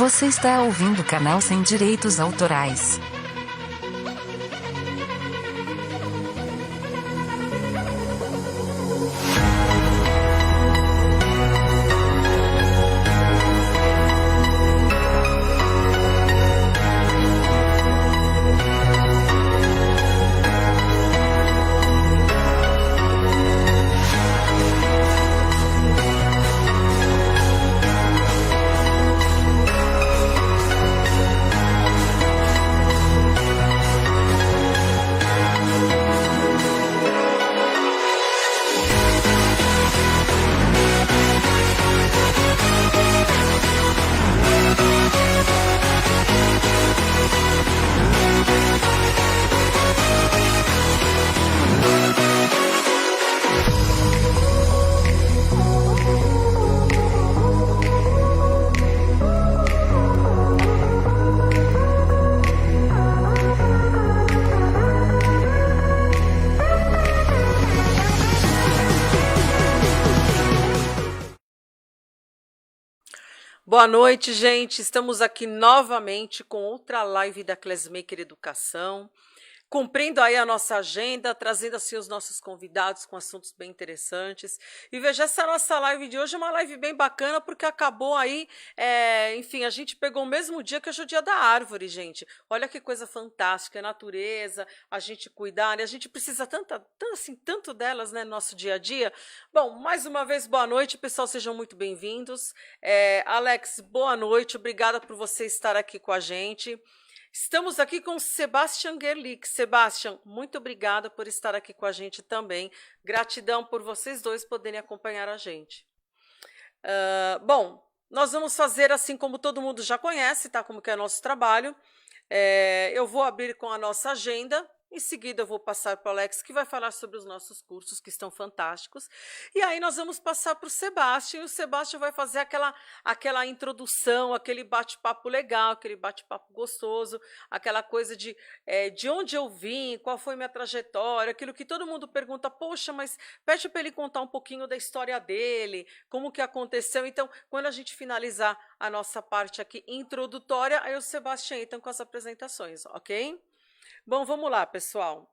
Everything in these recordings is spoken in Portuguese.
Você está ouvindo o canal Sem Direitos Autorais. Boa noite, gente. Estamos aqui novamente com outra live da Classmaker Educação, cumprindo aí a nossa agenda, trazendo assim os nossos convidados com assuntos bem interessantes. E veja, essa nossa live de hoje é uma live bem bacana, porque acabou aí, enfim, a gente pegou o mesmo dia que hoje é o dia da árvore, gente. Olha que coisa fantástica, a natureza, a gente cuidar, e a gente precisa tanto delas, né, no nosso dia a dia. Bom, mais uma vez, boa noite, pessoal, sejam muito bem-vindos. Alex, boa noite, obrigada por você estar aqui com a gente. Estamos aqui com o Sebastian Gerlich. Sebastian, muito obrigada por estar aqui com a gente também. Gratidão por vocês dois poderem acompanhar a gente. Bom, nós vamos fazer assim como todo mundo já conhece, tá? Como que é o nosso trabalho. Eu vou abrir com a nossa agenda. Em seguida, eu vou passar para o Alex, que vai falar sobre os nossos cursos, que estão fantásticos. E aí nós vamos passar para o Sebastian, e o Sebastian vai fazer aquela introdução, aquele bate-papo legal, aquele bate-papo gostoso, aquela coisa de onde eu vim, qual foi minha trajetória, aquilo que todo mundo pergunta, poxa, mas pede para ele contar um pouquinho da história dele, como que aconteceu. Então, quando a gente finalizar a nossa parte aqui introdutória, aí o Sebastian entra com as apresentações, ok? Bom, vamos lá, pessoal.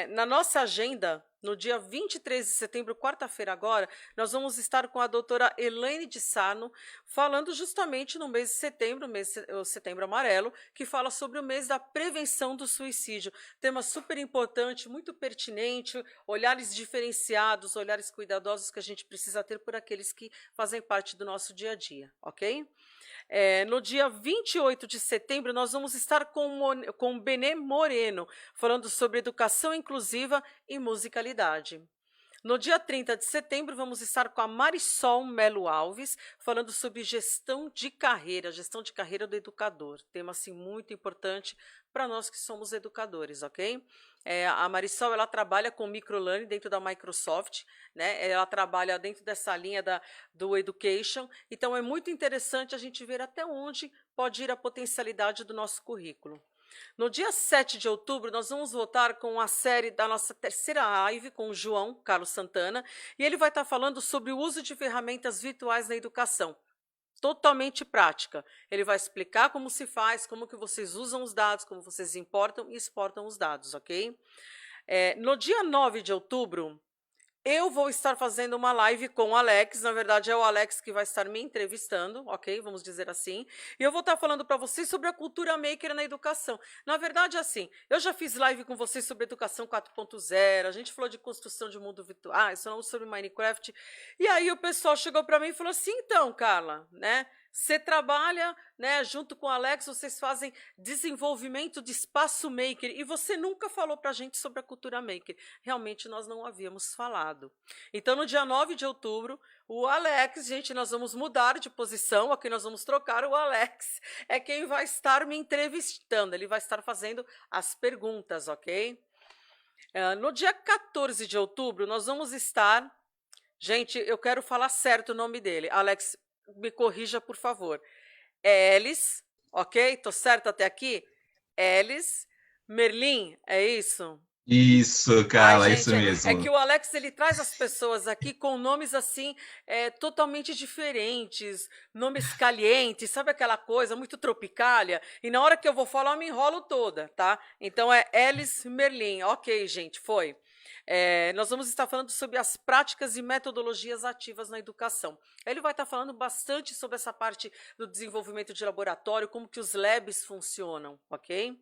Na nossa agenda, no dia 23 de setembro, quarta-feira agora, nós vamos estar com a doutora Elaine de Sarno, falando justamente no mês de setembro, o Setembro Amarelo, que fala sobre o mês da prevenção do suicídio. Tema super importante, muito pertinente, olhares diferenciados, olhares cuidadosos que a gente precisa ter por aqueles que fazem parte do nosso dia a dia, ok? No dia 28 de setembro, nós vamos estar com o Benê Moreno, falando sobre educação inclusiva e musicalidade. No dia 30 de setembro, vamos estar com a Marisol Melo Alves, falando sobre gestão de carreira do educador. Tema assim, muito importante para nós que somos educadores, ok? A Marisol, ela trabalha com microlearning dentro da Microsoft, né? Ela trabalha dentro dessa linha do Education, então é muito interessante a gente ver até onde pode ir a potencialidade do nosso currículo. No dia 7 de outubro, nós vamos voltar com a série da nossa terceira live com o João Carlos Santana, e ele vai estar falando sobre o uso de ferramentas virtuais na educação. Totalmente prática. Ele vai explicar como se faz, como que vocês usam os dados, como vocês importam e exportam os dados, ok? No dia 9 de outubro, eu vou estar fazendo uma live com o Alex, na verdade é o Alex que vai estar me entrevistando, ok? Vamos dizer assim. E eu vou estar falando para vocês sobre a cultura maker na educação. Na verdade, assim, eu já fiz live com vocês sobre educação 4.0, a gente falou de construção de mundo virtual, falamos sobre Minecraft. E aí o pessoal chegou para mim e falou assim, então, Carla, né? Você trabalha, né, junto com o Alex, vocês fazem desenvolvimento de espaço maker e você nunca falou para a gente sobre a cultura maker. Realmente nós não havíamos falado. Então, no dia 9 de outubro, o Alex, gente, nós vamos mudar de posição, aqui nós vamos trocar, o Alex é quem vai estar me entrevistando, ele vai estar fazendo as perguntas, ok? No dia 14 de outubro, nós vamos estar... Gente, eu quero falar certo o nome dele. Alex, me corrija, por favor. Elis, ok? Tô certo até aqui? Elis Merlin, é isso? Isso, Ai, Carla, isso gente, é que mesmo. o Alex ele traz as pessoas aqui com nomes assim totalmente diferentes, nomes calientes, sabe aquela coisa muito tropicália? E na hora que eu vou falar, eu me enrolo toda, tá? Então é Alice Merlin. Ok, gente, foi. Nós vamos estar falando sobre as práticas e metodologias ativas na educação. Ele vai estar falando bastante sobre essa parte do desenvolvimento de laboratório, como que os labs funcionam, ok?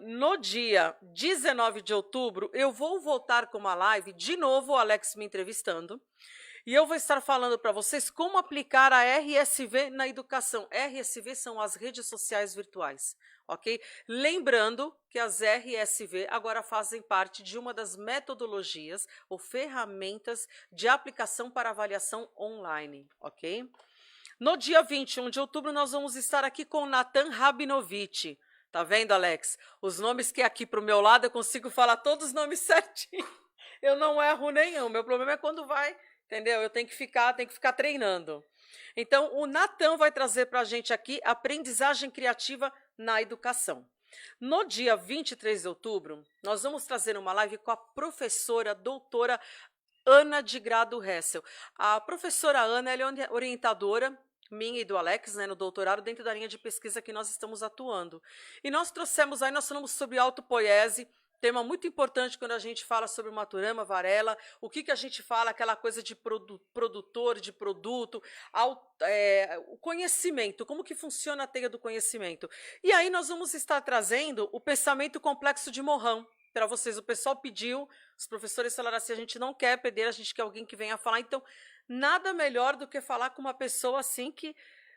No dia 19 de outubro, eu vou voltar com uma live, de novo o Alex me entrevistando, e eu vou estar falando para vocês como aplicar a RSV na educação. RSV são as redes sociais virtuais, ok? Lembrando que as RSV agora fazem parte de uma das metodologias ou ferramentas de aplicação para avaliação online, ok? No dia 21 de outubro, nós vamos estar aqui com o Natan Rabinovich. Tá vendo, Alex? Os nomes que aqui para o meu lado eu consigo falar todos os nomes certinho. Eu não erro nenhum. Meu problema é quando vai, entendeu? Eu tenho que ficar treinando. Então, o Natan vai trazer para a gente aqui aprendizagem criativa na educação. No dia 23 de outubro, nós vamos trazer uma live com a professora doutora Ana de Grado Hessel. A professora Ana ela é orientadora minha e do Alex, né, no doutorado, dentro da linha de pesquisa que nós estamos atuando. E nós trouxemos aí, nós falamos sobre autopoiese, tema muito importante quando a gente fala sobre Maturama, Varela, o que a gente fala, aquela coisa de produtor, de produto, o conhecimento, como que funciona a teia do conhecimento. E aí nós vamos estar trazendo o pensamento complexo de Morin para vocês. O pessoal pediu, os professores falaram assim, a gente não quer perder, a gente quer alguém que venha falar, então nada melhor do que falar com uma pessoa assim que...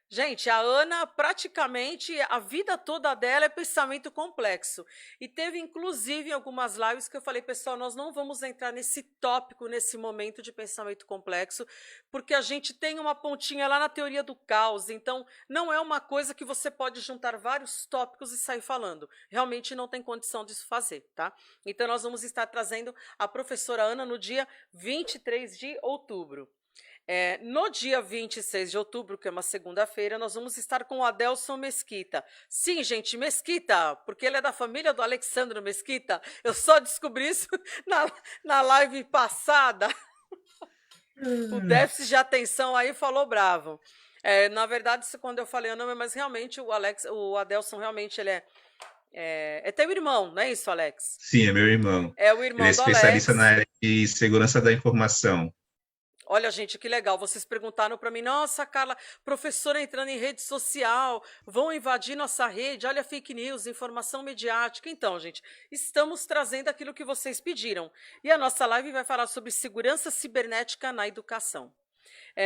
Gente, a Ana, praticamente, a vida toda dela é pensamento complexo. E teve, inclusive, algumas lives que eu falei, pessoal, nós não vamos entrar nesse tópico, nesse momento de pensamento complexo, porque a gente tem uma pontinha lá na teoria do caos, então não é uma coisa que você pode juntar vários tópicos e sair falando. Realmente não tem condição disso fazer, tá? Então nós vamos estar trazendo a professora Ana no dia 23 de outubro. No dia 26 de outubro, que é uma segunda-feira, nós vamos estar com o Adelson Mesquita. Sim, gente, Mesquita, porque ele é da família do Alexandre Mesquita. Eu só descobri isso na live passada. O déficit de atenção aí falou bravo. Na verdade, isso quando eu falei o nome, mas realmente o Adelson realmente ele é teu irmão, não é isso, Alex? Sim, é meu irmão. É o Ele é irmão do especialista na Alex. área de segurança da informação. Olha, gente, que legal. Vocês perguntaram para mim, nossa, Carla, professora entrando em rede social, vão invadir nossa rede, olha fake news, informação mediática. Então, gente, estamos trazendo aquilo que vocês pediram. E a nossa live vai falar sobre segurança cibernética na educação.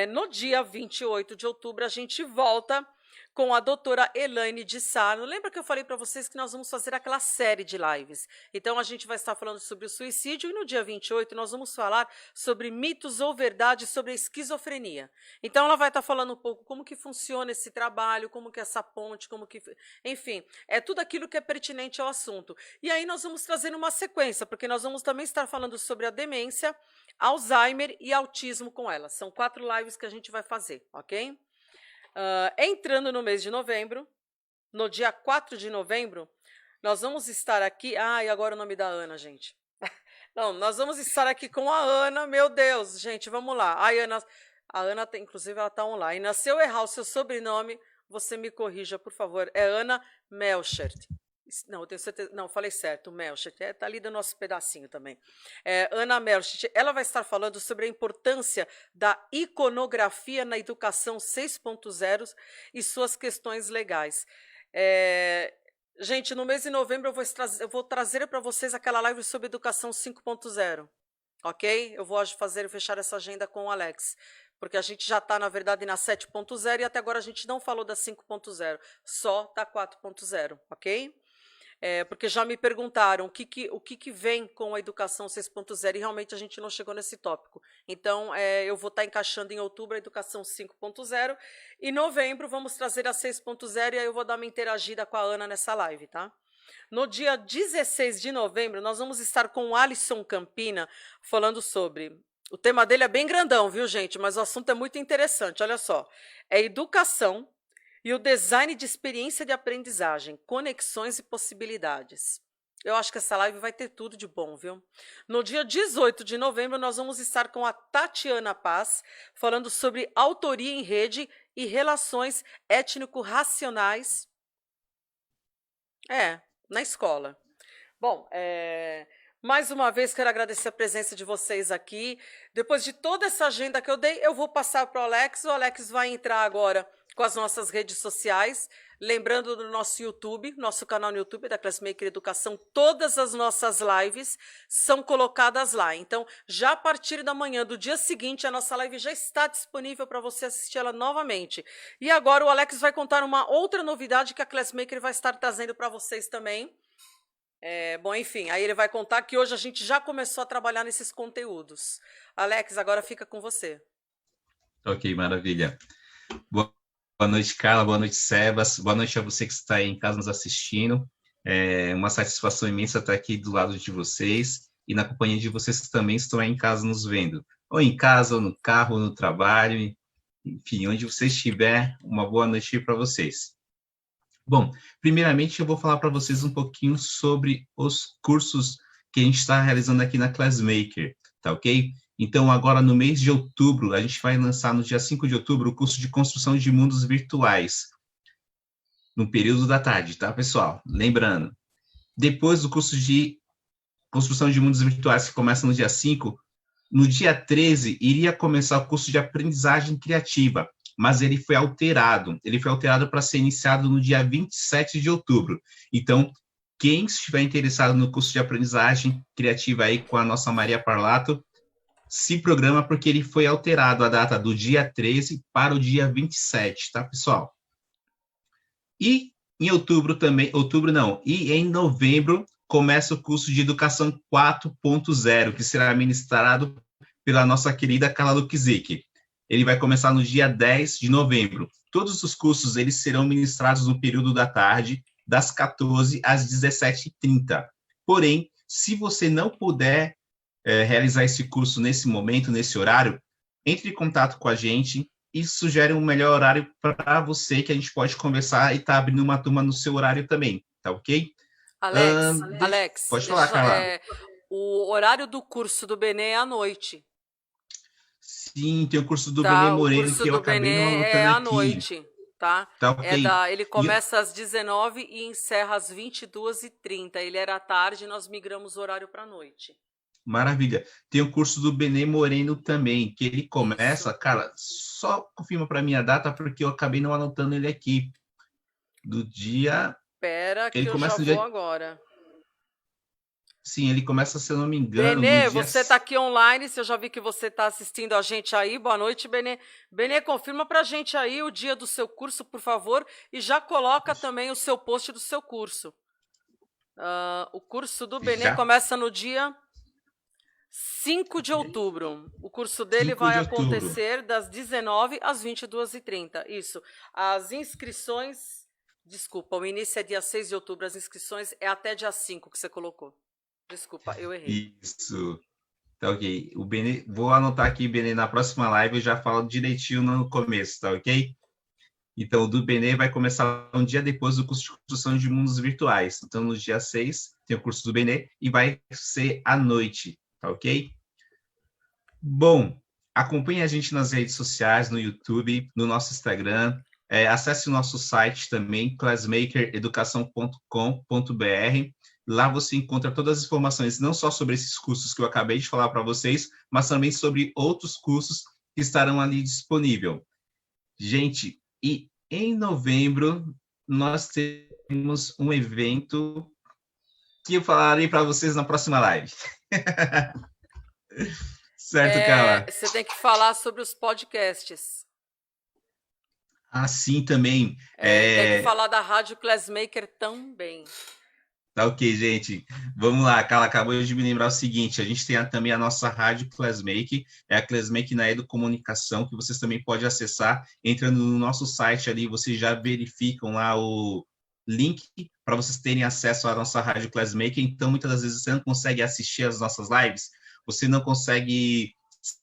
No dia 28 de outubro, a gente volta com a doutora Elaine de Sarno. Lembra que eu falei para vocês que nós vamos fazer aquela série de lives? Então, a gente vai estar falando sobre o suicídio e no dia 28 nós vamos falar sobre mitos ou verdades sobre a esquizofrenia. Então, ela vai estar falando um pouco como que funciona esse trabalho, como que é essa ponte, como que... Enfim, é tudo aquilo que é pertinente ao assunto. E aí nós vamos trazer uma sequência, porque nós vamos também estar falando sobre a demência, Alzheimer e autismo com ela. São 4 lives que a gente vai fazer, ok? Entrando no mês de novembro, no dia 4 de novembro, nós vamos estar aqui... e agora o nome da Ana, gente. Não, nós vamos estar aqui com a Ana, meu Deus, gente, vamos lá. A Ana inclusive, ela está online. Se eu errar o seu sobrenome, você me corrija, por favor. É Ana Melchert. Não, eu tenho certeza. Não, falei certo, Melchert. Está ali do nosso pedacinho também. Ana Melchert, ela vai estar falando sobre a importância da iconografia na educação 6.0 e suas questões legais. Gente, no mês de novembro eu vou trazer para vocês aquela live sobre educação 5.0, ok? Eu vou fechar essa agenda com o Alex, porque a gente já está, na verdade, na 7.0 e até agora a gente não falou da 5.0, só da 4.0, ok? Porque já me perguntaram o que vem com a educação 6.0 e realmente a gente não chegou nesse tópico. Então, eu vou estar encaixando em outubro a educação 5.0 e em novembro vamos trazer a 6.0 e aí eu vou dar uma interagida com a Ana nessa live, tá? No dia 16 de novembro, nós vamos estar com o Alisson Campina falando sobre... O tema dele é bem grandão, viu, gente? Mas o assunto é muito interessante, olha só. É educação e o design de experiência de aprendizagem, conexões e possibilidades. Eu acho que essa live vai ter tudo de bom, viu? No dia 18 de novembro, nós vamos estar com a Tatiana Paz, falando sobre autoria em rede e relações étnico-raciais, na escola. Bom, mais uma vez quero agradecer a presença de vocês aqui. Depois de toda essa agenda que eu dei, eu vou passar para o Alex. O Alex vai entrar agora com as nossas redes sociais. Lembrando do nosso YouTube, nosso canal no YouTube da Classmaker Educação, todas as nossas lives são colocadas lá. Então, já a partir da manhã do dia seguinte, a nossa live já está disponível para você assistir ela novamente. E agora o Alex vai contar uma outra novidade que a Classmaker vai estar trazendo para vocês também. Bom, enfim, aí ele vai contar que hoje a gente já começou a trabalhar nesses conteúdos. Alex, agora fica com você. Ok, maravilha. Boa noite, Carla. Boa noite, Sebas. Boa noite a você que está aí em casa nos assistindo. É uma satisfação imensa estar aqui do lado de vocês e na companhia de vocês que também estão aí em casa nos vendo. Ou em casa, ou no carro, ou no trabalho. Enfim, onde você estiver, uma boa noite para vocês. Bom, primeiramente eu vou falar para vocês um pouquinho sobre os cursos que a gente está realizando aqui na Classmaker, tá ok? Então, agora no mês de outubro, a gente vai lançar no dia 5 de outubro o curso de construção de mundos virtuais, no período da tarde, tá, pessoal? Lembrando, depois do curso de construção de mundos virtuais, que começa no dia 5, no dia 13, iria começar o curso de aprendizagem criativa, mas ele foi alterado. Ele foi alterado para ser iniciado no dia 27 de outubro. Então, quem estiver interessado no curso de aprendizagem criativa aí com a nossa Maria Parlato, se programa porque ele foi alterado a data do dia 13 para o dia 27, tá, pessoal? E em e em novembro começa o curso de Educação 4.0, que será ministrado pela nossa querida Carla Lukzik. Ele vai começar no dia 10 de novembro. Todos os cursos eles serão ministrados no período da tarde, das 14 às 17h30. Porém, se você não puder realizar esse curso nesse momento, nesse horário, entre em contato com a gente e sugere um melhor horário para você, que a gente pode conversar e tá abrindo uma turma no seu horário também, tá ok? Alex, pode falar, Carla. O horário do curso do Benê é à noite. Sim, tem o curso do Benê Moreno, que eu acabei não anotando aqui. É à noite, tá? Tá ok. Ele começa às 19h e encerra às 22h30. Ele era à tarde e nós migramos o horário para a noite. Maravilha. Tem o curso do Benê Moreno também, que ele começa, cara, só confirma para mim a data, porque eu acabei não anotando ele aqui. Do dia... Espera que ele começa já vou agora. Sim, ele começa, se eu não me engano... Benê, você está aqui online, eu já vi que você está assistindo a gente aí. Boa noite, Benê. Benê, confirma para a gente aí o dia do seu curso, por favor, e já coloca também o seu post do seu curso. O curso do Benê começa no dia 5 de outubro. O curso dele vai acontecer das 19h às 22h30. Isso. As inscrições... Desculpa, o início é dia 6 de outubro, as inscrições é até dia 5 que você colocou. Desculpa, eu errei. Isso. Tá ok. O Benê, vou anotar aqui, Benê, na próxima live eu já falo direitinho no começo, tá ok? Então, o do Benê vai começar um dia depois do curso de construção de mundos virtuais. Então, no dia 6, tem o curso do Benê e vai ser à noite, tá ok? Bom, acompanhe a gente nas redes sociais, no YouTube, no nosso Instagram. Acesse o nosso site também, classmakereducação.com.br. Lá você encontra todas as informações, não só sobre esses cursos que eu acabei de falar para vocês, mas também sobre outros cursos que estarão ali disponíveis. Gente, e em novembro nós temos um evento que eu falarei para vocês na próxima live. Certo, Carla? Você tem que falar sobre os podcasts. Sim, também. Tem que falar da Rádio Classmaker também. Tá ok, gente. Vamos lá, Carla acabou de me lembrar o seguinte, a gente tem também a nossa rádio Classmaker, é a Classmaker na Educomunicação, que vocês também podem acessar, entrando no nosso site ali, vocês já verificam lá o link para vocês terem acesso à nossa rádio Classmaker. Então, muitas das vezes você não consegue assistir as nossas lives, você não consegue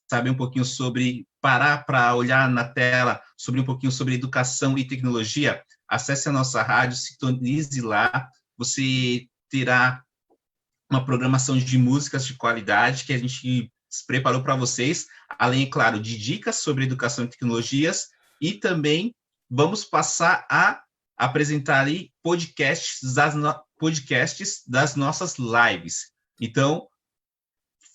saber um pouquinho sobre, parar para olhar na tela, sobre um pouquinho sobre educação e tecnologia, acesse a nossa rádio, sintonize lá, você terá uma programação de músicas de qualidade que a gente preparou para vocês, além, é claro, de dicas sobre educação e tecnologias, e também vamos passar a apresentar aí podcasts das nossas lives. Então,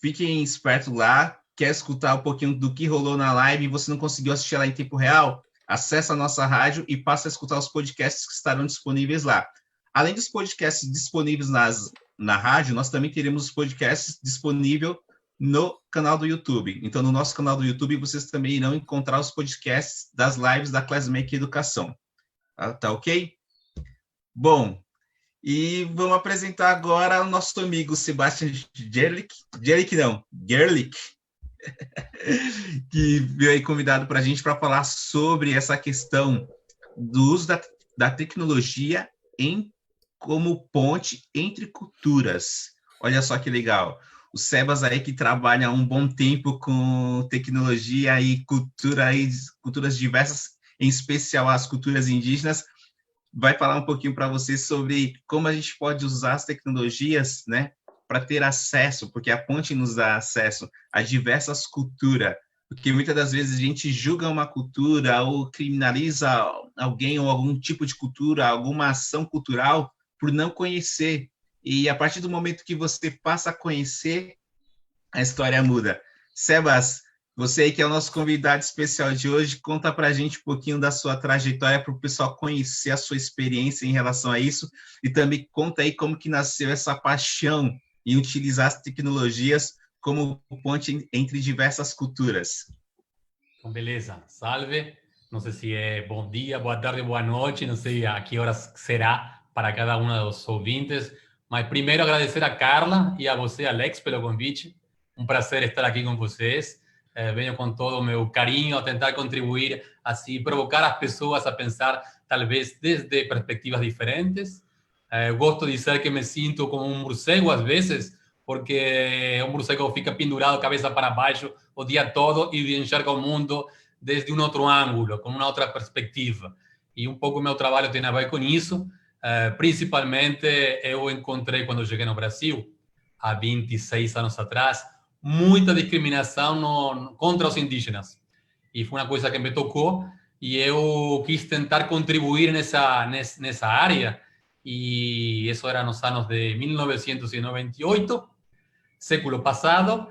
fiquem espertos lá. Quer escutar um pouquinho do que rolou na live e você não conseguiu assistir lá em tempo real? Acesse a nossa rádio e passe a escutar os podcasts que estarão disponíveis lá. Além dos podcasts disponíveis na rádio, nós também teremos os podcasts disponíveis no canal do YouTube. Então, no nosso canal do YouTube, vocês também irão encontrar os podcasts das lives da Classmaker Educação. Tá ok? Bom, e vamos apresentar agora o nosso amigo Sebastian Gerlich, que veio aí convidado para a gente para falar sobre essa questão do uso da tecnologia como ponte entre culturas. Olha só que legal. O Sebas aí que trabalha há um bom tempo com tecnologia e culturas diversas, em especial as culturas indígenas, vai falar um pouquinho para vocês sobre como a gente pode usar as tecnologias, né, para ter acesso, porque a ponte nos dá acesso a diversas culturas, porque muitas das vezes a gente julga uma cultura ou criminaliza alguém ou algum tipo de cultura, alguma ação cultural por não conhecer. E a partir do momento que você passa a conhecer, a história muda. Sebas, você aí que é o nosso convidado especial de hoje, conta para a gente um pouquinho da sua trajetória para o pessoal conhecer a sua experiência em relação a isso e também conta aí como que nasceu essa paixão em utilizar as tecnologias como ponte entre diversas culturas. Então, beleza. Salve. Não sei se é bom dia, boa tarde, boa noite, não sei a que horas será para cada um dos ouvintes, mas primeiro agradecer a Carla e a você, Alex, pelo convite. Um prazer estar aqui com vocês. Venho com todo o meu carinho a tentar contribuir, assim, provocar as pessoas a pensar, talvez, desde perspectivas diferentes. Gosto de dizer que me sinto como um morcego, às vezes, porque um morcego fica pendurado cabeça para baixo o dia todo e enxerga o mundo desde um outro ângulo, com uma outra perspectiva. E um pouco o meu trabalho tem a ver com isso. Principalmente, eu encontrei, quando cheguei no Brasil, há 26 anos atrás, muita discriminação contra os indígenas. E foi uma coisa que me tocou e eu quis tentar contribuir nessa área. E isso era nos anos de 1998, século passado.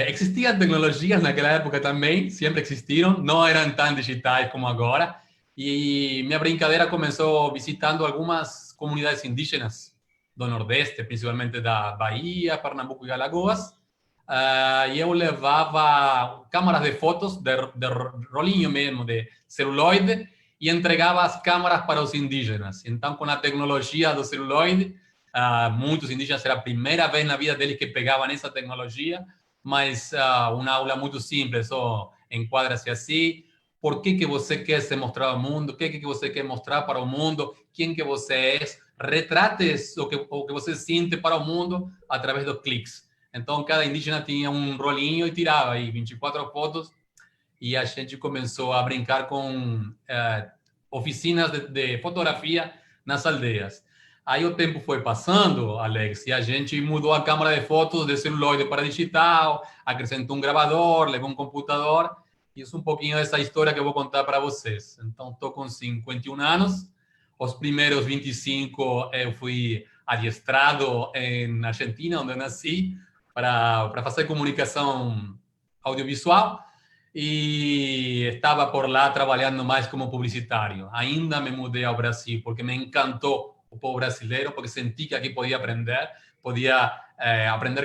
Existiam tecnologias naquela época também, sempre existiram, não eram tão digitais como agora. E minha brincadeira começou visitando algumas comunidades indígenas do Nordeste, principalmente da Bahia, Pernambuco e Alagoas. E eu levava câmaras de fotos, de rolinho mesmo, de celuloide, e entregava as câmaras para os indígenas. Então, com a tecnologia do celuloide, muitos indígenas, era a primeira vez na vida deles que pegavam essa tecnologia, mas uma aula muito simples, só enquadra-se assim. Por que você quer se mostrar ao mundo? O que você quer mostrar para o mundo? Quem que você é? Retrate o que você sente para o mundo através dos cliques. Então, cada indígena tinha um rolinho e tirava aí 24 fotos e a gente começou a brincar com oficinas de fotografia nas aldeias. Aí o tempo foi passando, Alex, e a gente mudou a câmera de fotos de celuloide para digital, acrescentou um gravador, levou um computador. Isso é um pouquinho dessa história que eu vou contar para vocês. Então, estou com 51 anos. Os primeiros 25 eu fui adiestrado na Argentina, onde eu nasci, para fazer comunicação audiovisual. E estava por lá trabalhando mais como publicitário. Ainda me mudei ao Brasil, porque me encantou o povo brasileiro, porque senti que aqui podia aprender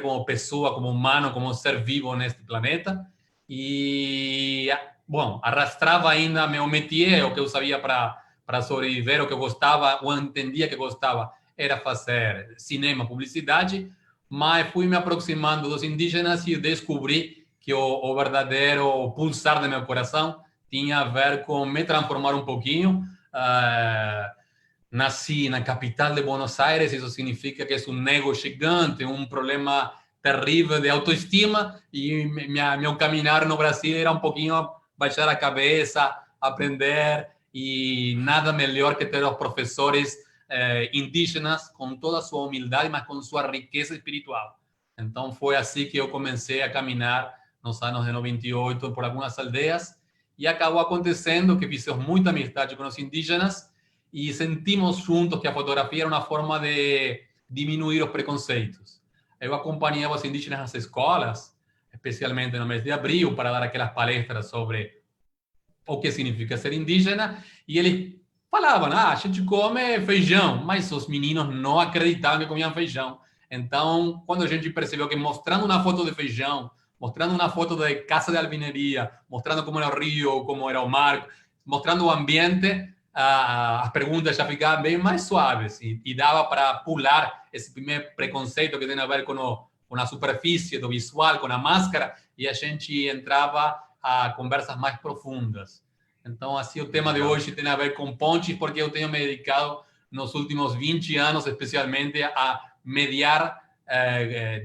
como pessoa, como humano, como ser vivo neste planeta. E, bom, arrastrava ainda meu métier, o que eu sabia para sobreviver, o que eu gostava, ou entendia que gostava, era fazer cinema, publicidade, mas fui me aproximando dos indígenas e descobri que o verdadeiro pulsar do meu coração tinha a ver com me transformar um pouquinho. Nasci na capital de Buenos Aires, isso significa que é um ego gigante, um problema terrível de autoestima, e meu caminhar no Brasil era um pouquinho baixar a cabeça, aprender, e nada melhor que ter os professores indígenas com toda a sua humildade, mas com sua riqueza espiritual. Então, foi assim que eu comecei a caminhar nos anos de 98 por algumas aldeias, e acabou acontecendo que fizemos muita amizade com os indígenas e sentimos juntos que a fotografia era uma forma de diminuir os preconceitos. Eu acompanhava os indígenas nas escolas, especialmente no mês de abril, para dar aquelas palestras sobre o que significa ser indígena, e eles falavam, a gente come feijão, mas os meninos não acreditavam que comiam feijão. Então, quando a gente percebeu que mostrando uma foto de feijão, mostrando uma foto de casa de alvenaria, mostrando como era o rio, como era o mar, mostrando o ambiente, as perguntas já ficavam bem mais suaves e dava para pular esse primeiro preconceito que tem a ver com a superfície do visual, com a máscara, e a gente entrava a conversas mais profundas. Então, assim, o tema de hoje tem a ver com pontes, porque eu tenho me dedicado nos últimos 20 anos, especialmente, a mediar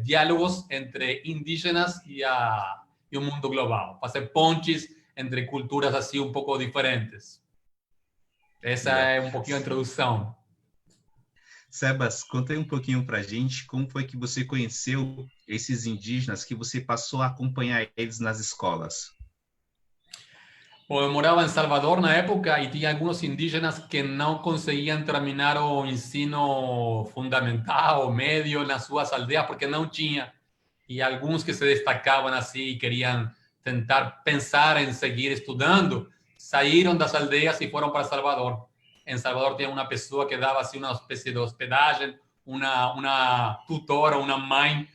diálogos entre indígenas e o mundo global, fazer pontes entre culturas assim um pouco diferentes. Essa é um pouquinho a introdução. Sebas, conta aí um pouquinho para a gente como foi que você conheceu esses indígenas, que você passou a acompanhar eles nas escolas. Bom, eu morava em Salvador na época e tinha alguns indígenas que não conseguiam terminar o ensino fundamental, médio, nas suas aldeias, porque não tinha. E alguns que se destacavam assim e queriam tentar pensar em seguir estudando, saíram das aldeias e foram para Salvador. Em Salvador tinha uma pessoa que dava assim uma espécie de hospedagem, uma tutora, uma mãe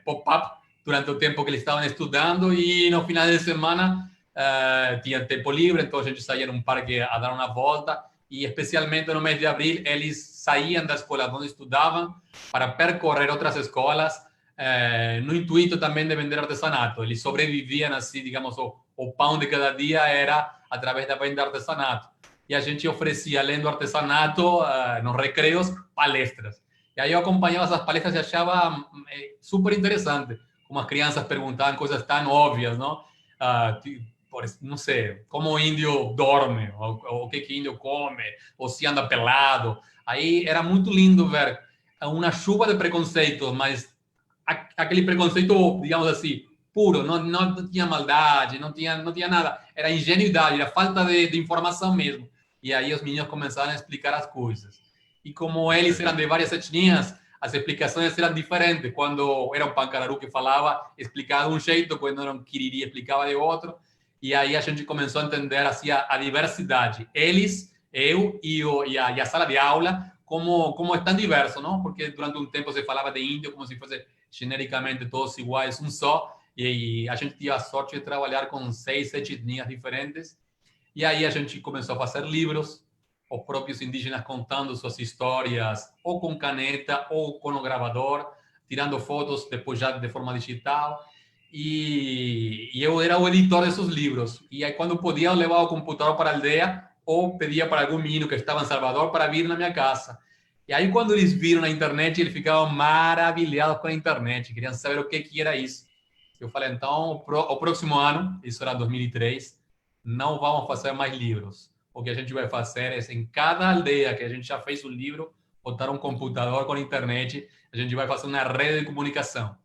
pop-up durante o tempo que eles estavam estudando, e no final de semana tinha tempo livre, então a gente saía num parque a dar uma volta, e especialmente no mês de abril eles saíam da escola onde estudavam para percorrer outras escolas, no intuito também de vender artesanato. Eles sobreviviam assim, digamos, o pão de cada dia era através da venda de artesanato. E a gente oferecia, além do artesanato, nos recreios, palestras. E aí eu acompanhava essas palestras e achava super interessante, como as crianças perguntavam coisas tão óbvias, não? Não sei, como o índio dorme, ou o que o índio come, ou se anda pelado. Aí era muito lindo ver uma chuva de preconceitos, mas aquele preconceito, digamos assim, puro, não tinha maldade, não tinha nada. Era ingenuidade, era falta de informação mesmo. E aí os meninos começaram a explicar as coisas. E como eles eram de várias etnias, as explicações eram diferentes. Quando era um pancararu que falava, explicava de um jeito, quando era um quiriri, explicava de outro. E aí a gente começou a entender assim, a diversidade. Eles, eu e a sala de aula, como é tão diverso, não? Porque durante um tempo se falava de índio como se fosse genericamente todos iguais, um só. E a gente tinha a sorte de trabalhar com 6, 7 etnias diferentes. E aí a gente começou a fazer livros, os próprios indígenas contando suas histórias, ou com caneta, ou com o gravador, tirando fotos depois já de forma digital. E eu era o editor desses livros. E aí, quando podia, eu levava o computador para a aldeia ou pedia para algum menino que estava em Salvador para vir na minha casa. E aí, quando eles viram na internet, eles ficavam maravilhados com a internet, queriam saber o que era isso. Eu falei, então, o próximo ano, isso era 2003, não vamos fazer mais livros. O que a gente vai fazer é, em cada aldeia que a gente já fez um livro, botar um computador com internet, a gente vai fazer uma rede de comunicação.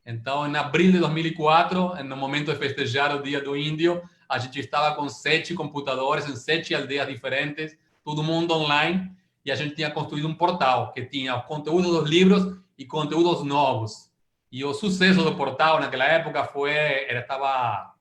Então, em abril de 2004, no momento de festejar o Dia do Índio, a gente estava com 7 computadores em 7 aldeias diferentes, todo mundo online, e a gente tinha construído um portal que tinha os conteúdos dos livros e conteúdos novos. E o sucesso do portal naquela época estava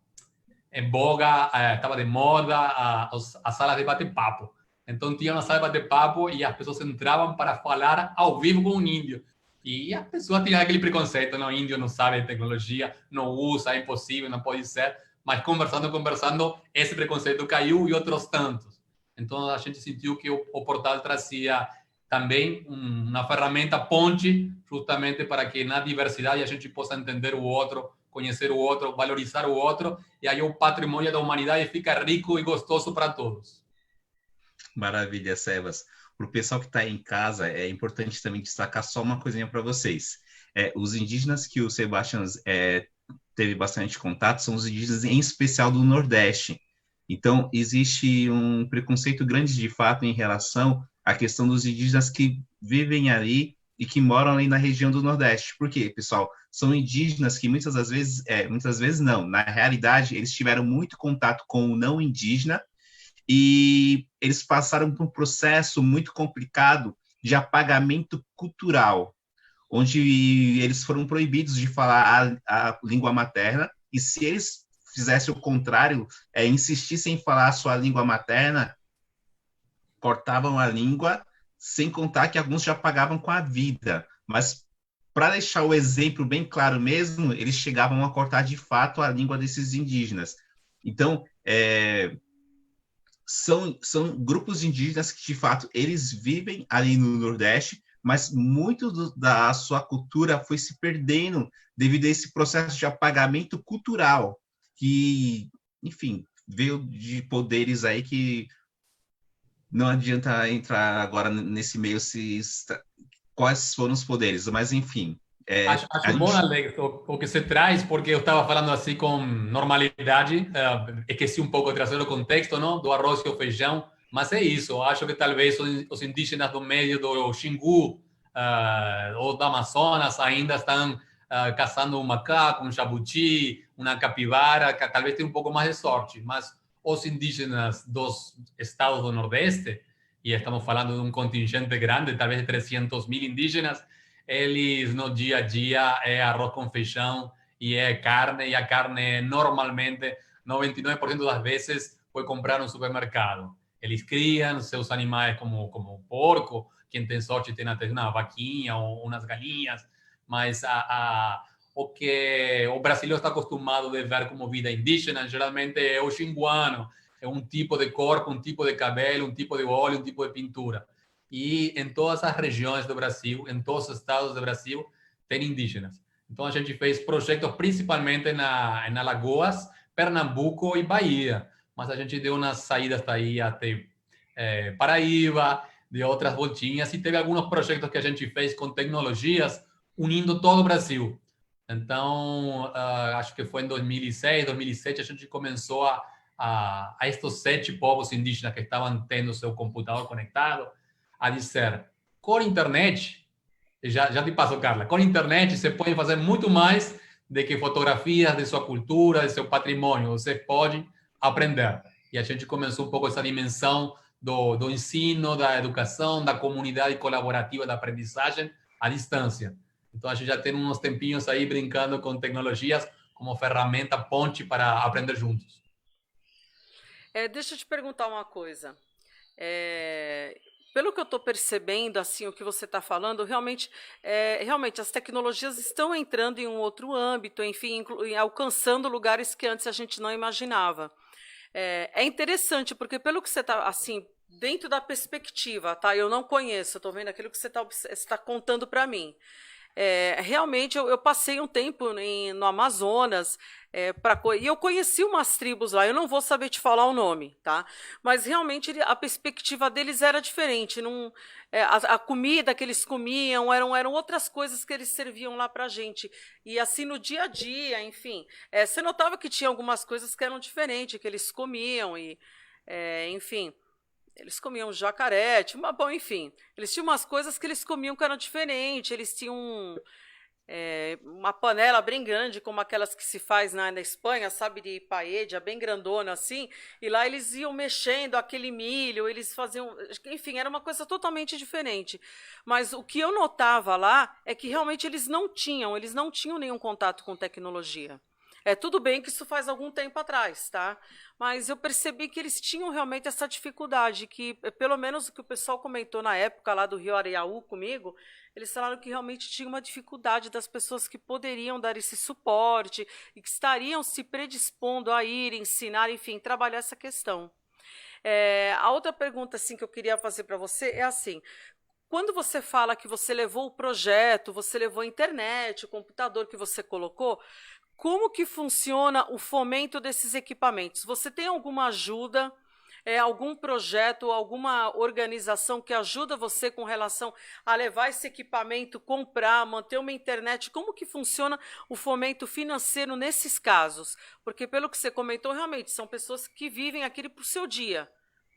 em boga, estava de moda as salas de bate-papo. Então, tinha uma sala de bate-papo e as pessoas entravam para falar ao vivo com um índio. E as pessoas tinham aquele preconceito, não, índio não sabe de tecnologia, não usa, é impossível, não pode ser. Mas conversando, esse preconceito caiu e outros tantos. Então, a gente sentiu que o portal trazia também uma ferramenta ponte, justamente para que na diversidade a gente possa entender o outro, conhecer o outro, valorizar o outro, e aí o patrimônio da humanidade fica rico e gostoso para todos. Maravilha, Sebas. Para o pessoal que está em casa, é importante também destacar só uma coisinha para vocês. Os indígenas que o Sebastião teve bastante contato são os indígenas, em especial do Nordeste. Então, existe um preconceito grande, de fato, em relação a questão dos indígenas que vivem ali e que moram ali na região do Nordeste. Por quê, pessoal? São indígenas que muitas vezes não, na realidade, eles tiveram muito contato com o não indígena e eles passaram por um processo muito complicado de apagamento cultural, onde eles foram proibidos de falar a língua materna, e se eles fizessem o contrário, insistissem em falar a sua língua materna, cortavam a língua, sem contar que alguns já pagavam com a vida. Mas, para deixar o exemplo bem claro mesmo, eles chegavam a cortar de fato a língua desses indígenas. Então, são grupos indígenas que, de fato, eles vivem ali no Nordeste, mas muito da sua cultura foi se perdendo devido a esse processo de apagamento cultural, que, enfim, veio de poderes aí que não adianta entrar agora nesse meio quais foram os poderes, mas enfim. Acho bom, Alex, o que você traz, porque eu estava falando assim com normalidade, esqueci um pouco de trazer o contexto, não, do arroz e o feijão, mas é isso. Eu acho que talvez os indígenas do meio do Xingu ou do Amazonas ainda estão caçando um macaco, um jabuti, uma capivara, que talvez tenha um pouco mais de sorte, mas os indígenas dos estados do Nordeste, e estamos falando de um contingente grande, talvez de 300.000 indígenas, eles no dia a dia é arroz com feijão e é carne, e a carne normalmente, 99% das vezes, foi comprar no supermercado. Eles criam seus animais como porco, quem tem sorte tem até uma vaquinha ou umas galinhas, mas o que o brasileiro está acostumado a ver como vida indígena, geralmente é o xinguano, é um tipo de corpo, um tipo de cabelo, um tipo de olho, um tipo de pintura. E em todas as regiões do Brasil, em todos os estados do Brasil, tem indígenas. Então, a gente fez projetos principalmente em Alagoas, Pernambuco e Bahia, mas a gente deu umas saídas daí até Paraíba, de outras voltinhas, e teve alguns projetos que a gente fez com tecnologias unindo todo o Brasil. Então, acho que foi em 2006, 2007, a gente começou a estes 7 povos indígenas que estavam tendo seu computador conectado, a dizer, com internet, já te passo, Carla, com internet você pode fazer muito mais do que fotografias de sua cultura, de seu patrimônio, você pode aprender. E a gente começou um pouco essa dimensão do ensino, da educação, da comunidade colaborativa, da aprendizagem à distância. Então, a gente já tem uns tempinhos aí brincando com tecnologias como ferramenta ponte para aprender juntos. Deixa eu te perguntar uma coisa. Pelo que eu estou percebendo, assim, o que você está falando, realmente as tecnologias estão entrando em um outro âmbito, enfim, alcançando lugares que antes a gente não imaginava. É interessante, porque pelo que você está, assim, dentro da perspectiva, tá? Eu não conheço, eu estou vendo aquilo que você está contando para mim. Realmente, eu passei um tempo no Amazonas, e eu conheci umas tribos lá, eu não vou saber te falar o nome, tá? Mas realmente a perspectiva deles era diferente. Não, a comida que eles comiam eram outras coisas que eles serviam lá para a gente. E assim, no dia a dia, enfim, você notava que tinha algumas coisas que eram diferentes, que eles comiam, enfim. Eles comiam jacaré, bom, enfim, eles tinham umas coisas que eles comiam que eram diferentes, eles tinham uma panela bem grande, como aquelas que se faz na Espanha, sabe, de paella, bem grandona assim, e lá eles iam mexendo aquele milho, eles faziam, enfim, era uma coisa totalmente diferente. Mas o que eu notava lá é que realmente eles não tinham nenhum contato com tecnologia. Tudo bem que isso faz algum tempo atrás, tá? Mas eu percebi que eles tinham realmente essa dificuldade, que pelo menos o que o pessoal comentou na época lá do Rio Areaú comigo, eles falaram que realmente tinha uma dificuldade das pessoas que poderiam dar esse suporte e que estariam se predispondo a ir, ensinar, enfim, trabalhar essa questão. A outra pergunta assim, que eu queria fazer para você é assim, quando você fala que você levou o projeto, você levou a internet, o computador que você colocou, como que funciona o fomento desses equipamentos? Você tem alguma ajuda, algum projeto, alguma organização que ajuda você com relação a levar esse equipamento, comprar, manter uma internet? Como que funciona o fomento financeiro nesses casos? Porque pelo que você comentou, realmente são pessoas que vivem aquilo para o seu dia,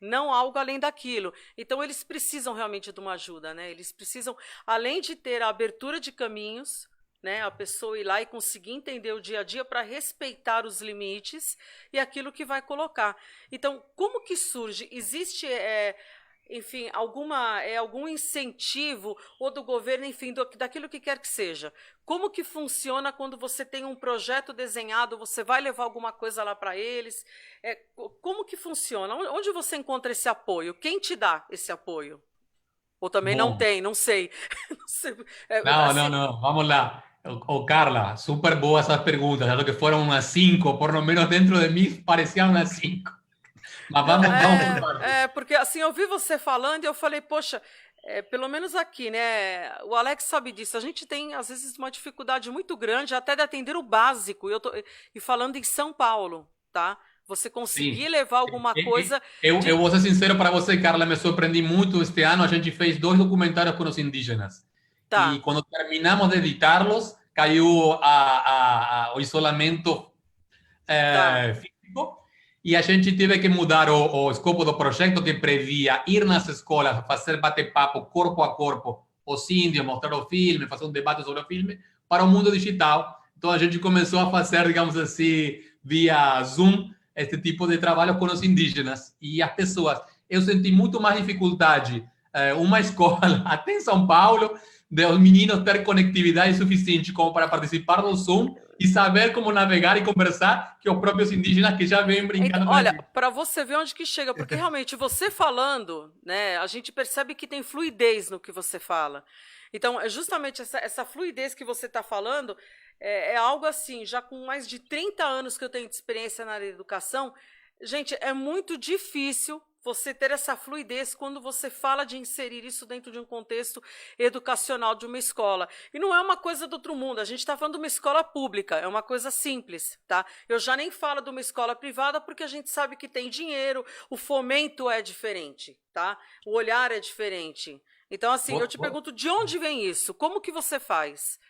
não algo além daquilo. Então, eles precisam realmente de uma ajuda, né? Eles precisam, além de ter a abertura de caminhos, né, a pessoa ir lá e conseguir entender o dia a dia para respeitar os limites e aquilo que vai colocar. Então, como que surge? Existe, enfim, algum incentivo ou do governo, enfim, daquilo que quer que seja? Como que funciona quando você tem um projeto desenhado, você vai levar alguma coisa lá para eles? Como que funciona? Onde você encontra esse apoio? Quem te dá esse apoio? Ou também não Bom, tem, não sei. Não sei. no, vamos lá. Carla, súper boas esas preguntas, claro que fueron unas 5, por lo menos dentro de mí parecían unas 5. Mas Não, vamos por partes. porque assim, eu vi você falando e eu falei, poxa, pelo menos aqui, né? O Alex sabe disso. A gente tem, às vezes, uma dificuldade muito grande até de atender o básico. E falando em São Paulo, tá? Você conseguir Sim. levar alguma coisa Eu vou ser sincero para você, Carla, me surpreendi muito este ano. A gente fez 2 documentários com os indígenas. E Tá, quando terminamos de editarlos, caiu o isolamento tá. físico e a gente teve que mudar o escopo do projeto que previa ir nas escolas, fazer bate-papo corpo a corpo, os índios, mostrar o filme, fazer um debate sobre o filme, para o mundo digital. Então a gente começou a fazer, digamos assim, via Zoom, este tipo de trabalho com os indígenas e as pessoas. Eu senti muito mais dificuldade, uma escola, até em São Paulo, de os meninos ter conectividade suficiente como para participar do Zoom e saber como navegar e conversar que os próprios indígenas que já vêm brincando Então, com a olha, gente. para você ver onde que chega, porque realmente você falando, né, a gente percebe que tem fluidez no que você fala. Então, é justamente essa fluidez que você está falando é algo assim, já com mais de 30 anos que eu tenho de experiência na área de educação, gente, é muito difícil você ter essa fluidez quando você fala de inserir isso dentro de um contexto educacional de uma escola. E não é uma coisa do outro mundo, a gente está falando de uma escola pública, é uma coisa simples, tá? Eu já nem falo de uma escola privada porque a gente sabe que tem dinheiro, o fomento é diferente, tá? O olhar é diferente. Então, assim, eu te pergunto, de onde vem isso? Como que você faz?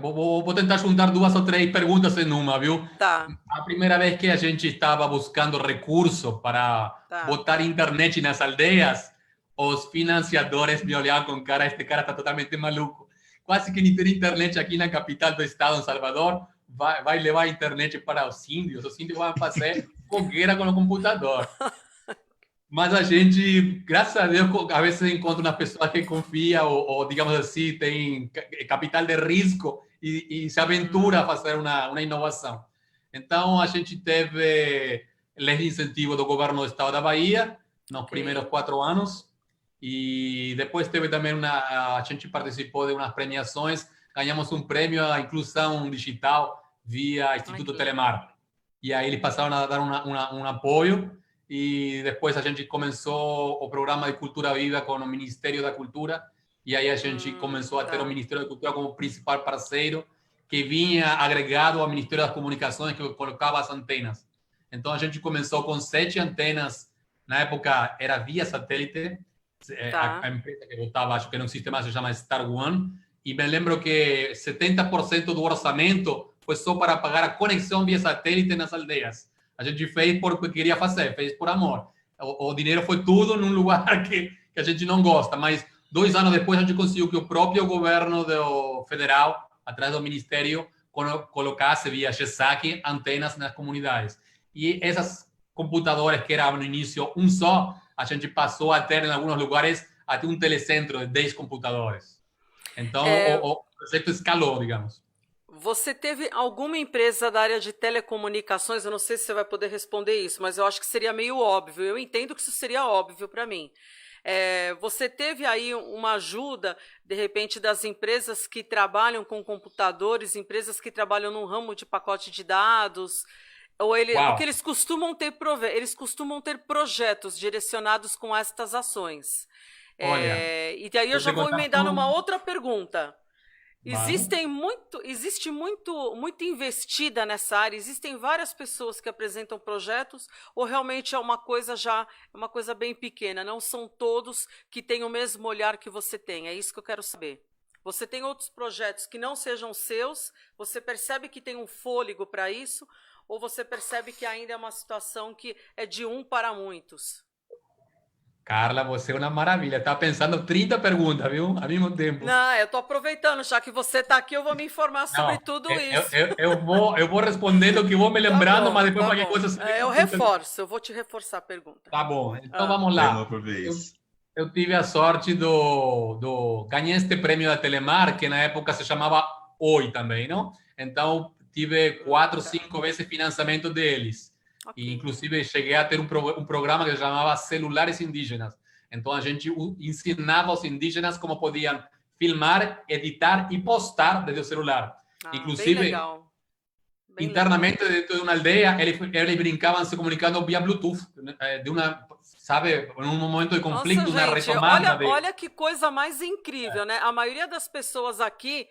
Vou tentar juntar 2 ou 3 perguntas em uma, viu? Tá, A primeira vez que a gente estava buscando recursos para tá. botar internet nas aldeias, os financiadores me olhavam com cara, este cara está totalmente maluco. Quase que nem ter internet aqui na capital do estado, em Salvador, vai levar internet para os índios vão fazer fogueira com o computador. Mas a gente, graças a Deus, a vezes encontra umas pessoas que confia ou digamos assim, tem capital de risco e se aventura a fazer uma inovação. Então, a gente teve leis de incentivo do governo do estado da Bahia nos primeiros Ok. 4 anos e depois teve também a gente participou de umas premiações, ganhamos um prêmio à inclusão digital via Ai, Instituto que legal. Telemar. E aí eles passaram a dar um apoio e depois a gente começou o programa de Cultura Viva com o Ministério da Cultura e aí a gente começou a ter o Tá. Ministério da Cultura como principal parceiro que vinha agregado ao Ministério das Comunicações que colocava as antenas. Então a gente começou com 7 antenas, na época era via satélite, a Tá. empresa que botava, acho que era um sistema que se chama Star One, e me lembro que 70% do orçamento foi só para pagar a conexão via satélite nas aldeias. A gente fez porque queria fazer, fez por amor. O dinheiro foi tudo num lugar que a gente não gosta, mas 2 anos depois a gente conseguiu que o próprio governo do federal, atrás do ministério, colocasse via GESAC antenas nas comunidades. E essas computadores que eram no início um só, a gente passou a ter em alguns lugares até um telecentro de 10 computadores. Então É, o projeto escalou, digamos. você teve alguma empresa da área de telecomunicações? Eu não sei se você vai poder responder isso, mas eu acho que seria meio óbvio. Eu entendo que isso seria óbvio para mim. Você teve aí uma ajuda, de repente, das empresas que trabalham com computadores, empresas que trabalham no ramo de pacote de dados, porque Uau! eles costumam ter projetos direcionados com estas ações. Olha, E daí eu eu já te vou contar emendar tudo. numa outra pergunta. Vamos. Existe muito investida nessa área? Existem várias pessoas que apresentam projetos, ou realmente é uma coisa bem pequena? Não são todos que têm o mesmo olhar que você tem. É isso que eu quero saber. Você tem outros projetos que não sejam seus? Você percebe que tem um fôlego para isso? Ou você percebe que ainda é uma situação que é de um para muitos? Carla, você é uma maravilha. Está pensando 30 perguntas, viu? Ao mesmo tempo. Não, eu tô aproveitando, já que você tá aqui, eu vou me informar sobre Não, tudo isso. eu vou respondendo o que vou me lembrando, mas depois Tá qualquer bom. coisa você Eu reforço, eu vou te reforçar a pergunta. Tá bom. Então Ah, vamos Vai uma lá. por Eu, vez. eu tive a sorte ganhei este prêmio da Telemar, que na época se chamava Oi também, não? Então tive 4, tá. 5 vezes financiamento deles. E, Ok. inclusive, cheguei a ter um programa que se chamava Celulares Indígenas. Então, a gente ensinava os indígenas como podiam filmar, editar e postar desde o celular. Ah, bem Inclusive, legal. Bem legal. internamente dentro de uma aldeia, eles brincavam se comunicando via Bluetooth, de uma, sabe, em um momento de Nossa, conflito, uma gente, retomada de... olha que coisa mais incrível, né? A maioria das pessoas aqui,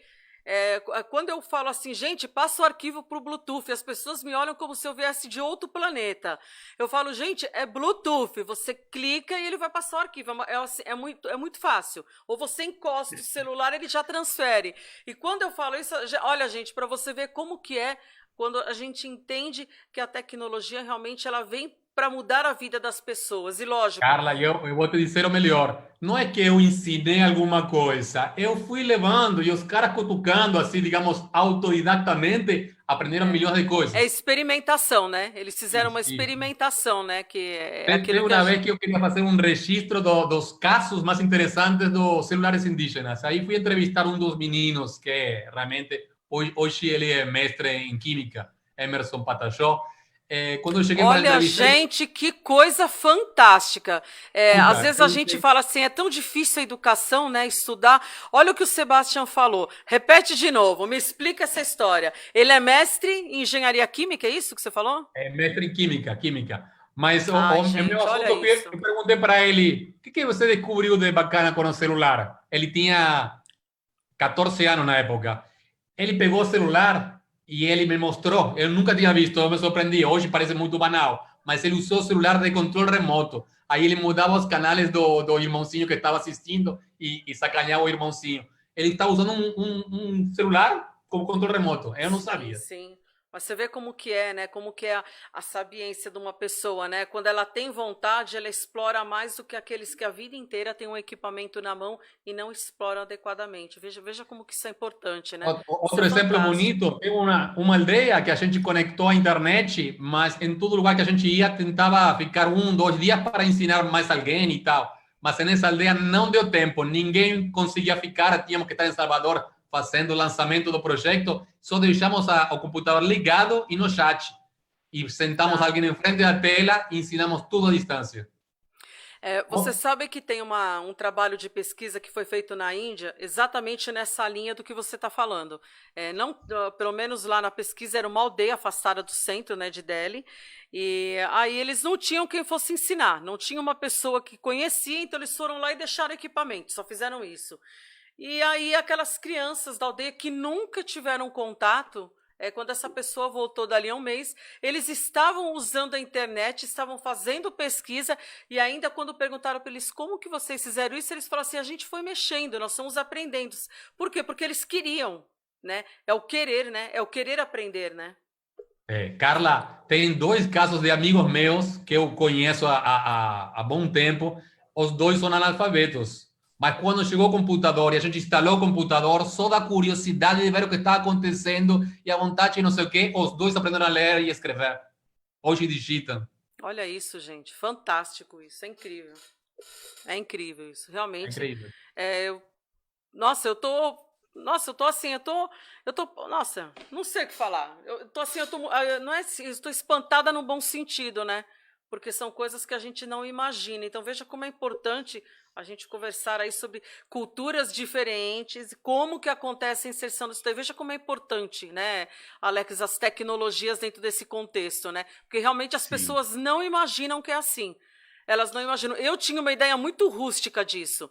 quando eu falo assim, gente, passa o arquivo para o Bluetooth, as pessoas me olham como se eu viesse de outro planeta. Eu falo, gente, é Bluetooth, você clica e ele vai passar o arquivo, é muito fácil. Ou você encosta o celular, ele já transfere. E quando eu falo isso, olha, gente, para você ver como que é, quando a gente entende que a tecnologia realmente ela vem para mudar a vida das pessoas. E lógico, Carla, eu vou te dizer o melhor. Não é que eu ensinei alguma coisa. Eu fui levando e os caras cutucando, assim, digamos, autodidactamente, aprenderam milhões de é coisas. experimentação, né? Eles fizeram uma Isso. experimentação, né? Que é Teve aquilo que a uma vez gente... que eu queria fazer um registro dos casos mais interessantes dos celulares indígenas. Aí fui entrevistar um dos meninos que realmente, hoje ele é mestre em química, Emerson Patachó. Quando eu cheguei para a Olha, entrevista, ele... gente, que coisa fantástica. Às Escuta, vezes a gente fala assim, é tão difícil a educação, né? Estudar. Olha o que o Sebastião falou. Repete de novo, me explica essa história. Ele é mestre em engenharia química, é isso que você falou? é mestre em química. Mas Ai, o meu gente, olha assunto, isso. eu perguntei para ele, o que você descobriu de bacana com o celular? Ele tinha 14 anos na época. Ele pegou o celular e ele me mostrou. Eu nunca tinha visto, eu me surpreendi. Hoje parece muito banal, mas ele usou o celular de controle remoto. Aí ele mudava os canais do irmãozinho que estava assistindo e sacaneava o irmãozinho. Ele está usando um celular como controle remoto. Eu não Sim, sabia. sim. Mas você vê como que é, né? Como que é a sapiência de uma pessoa, né? Quando ela tem vontade, ela explora mais do que aqueles que a vida inteira têm um equipamento na mão e não exploram adequadamente. Veja como que isso é importante, né? Isso é Outro exemplo fantástico. bonito, tem uma aldeia que a gente conectou à internet, mas em todo lugar que a gente ia tentava ficar 1, 2 dias para ensinar mais alguém e tal. Mas nessa aldeia não deu tempo, ninguém conseguia ficar, tínhamos que estar em Salvador fazendo o lançamento do projeto, só deixamos o computador ligado e no chat. E sentamos Tá. alguém em frente da tela e ensinamos tudo à distância. Você sabe que tem um trabalho de pesquisa que foi feito na Índia, exatamente nessa linha do que você está falando. Não, pelo menos lá na pesquisa era uma aldeia afastada do centro, né, de Delhi, e aí eles não tinham quem fosse ensinar, não tinha uma pessoa que conhecia, então eles foram lá e deixaram equipamento, só fizeram isso. E aí aquelas crianças da aldeia que nunca tiveram contato, quando essa pessoa voltou dali a um mês, eles estavam usando a internet, estavam fazendo pesquisa, e ainda quando perguntaram para eles como que vocês fizeram isso, eles falaram assim, a gente foi mexendo, nós fomos aprendendo. Por quê? Porque eles queriam, né? É o querer, né? É o querer aprender, né? Carla, tem 2 casos de amigos meus que eu conheço há bom tempo. Os dois são analfabetos. Mas quando chegou o computador e a gente instalou o computador, só da curiosidade de ver o que estava acontecendo e a vontade e não sei o quê, os dois aprenderam a ler e escrever. Hoje digitam. Olha isso, gente, fantástico isso, é incrível isso, É realmente. incrível. Nossa, eu tô assim, nossa, não sei o que falar. Eu tô assim, não é assim, eu estou espantada no bom sentido, né? Porque são coisas que a gente não imagina. Então veja como é importante a gente conversar aí sobre culturas diferentes, como que acontece a inserção disso daí. Veja como é importante, né, Alex, as tecnologias dentro desse contexto, né? Porque realmente as Sim. pessoas não imaginam que é assim. Elas não imaginam. Eu tinha uma ideia muito rústica disso.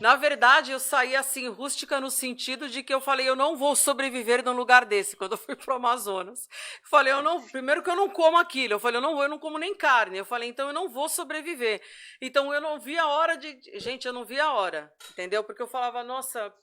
Na verdade, eu saí assim, rústica no sentido de que eu falei, eu não vou sobreviver num lugar desse, quando eu fui para o Amazonas. Eu falei, primeiro que eu não como aquilo, eu falei, eu não como nem carne. Eu falei, então eu não vou sobreviver. Então eu não vi a hora gente, eu não vi a hora, entendeu? Porque eu falava, nossa,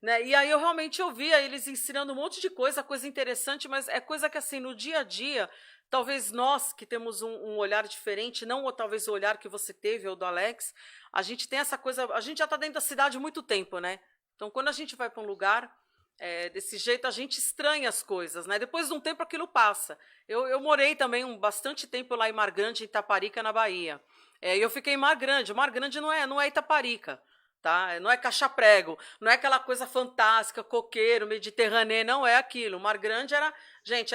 né? E aí eu realmente ouvia eles ensinando um monte de coisa interessante, mas é coisa que assim, no dia a dia, talvez nós que temos um olhar diferente, não talvez o olhar que você teve ou do Alex, a gente tem essa coisa, a gente já está dentro da cidade há muito tempo, né? Então, quando a gente vai para um lugar desse jeito, a gente estranha as coisas, né? Depois de um tempo aquilo passa. Eu morei também bastante tempo lá em Mar Grande, em Itaparica, na Bahia. E eu fiquei em Mar Grande. Mar Grande não é Itaparica. Tá? Não é Cachaprego, não é aquela coisa fantástica, coqueiro, mediterrâneo, não é aquilo. O Mar Grande era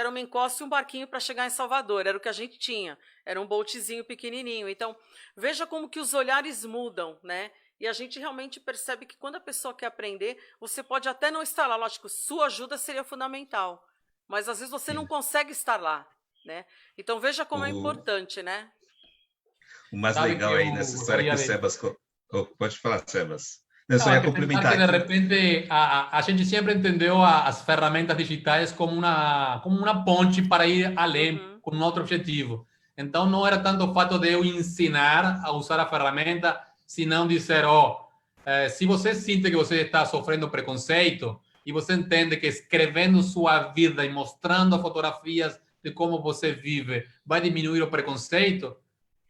uma encosta e um barquinho para chegar em Salvador, era o que a gente tinha, era um botezinho pequenininho. Então, veja como que os olhares mudam, né? E a gente realmente percebe que quando a pessoa quer aprender, você pode até não estar lá, lógico, sua ajuda seria fundamental, mas às vezes você não consegue estar lá, né? Então, veja como é importante, né? O mais Sabe legal que aí nessa história que o Sebas... pode falar, Sebas. Eu só ia complementar que de repente a gente sempre entendeu as ferramentas digitais como uma ponte para ir além, com um outro objetivo. Então, não era tanto o fato de eu ensinar a usar a ferramenta, senão dizer, se você sente que você está sofrendo preconceito e você entende que escrevendo sua vida e mostrando fotografias de como você vive vai diminuir o preconceito,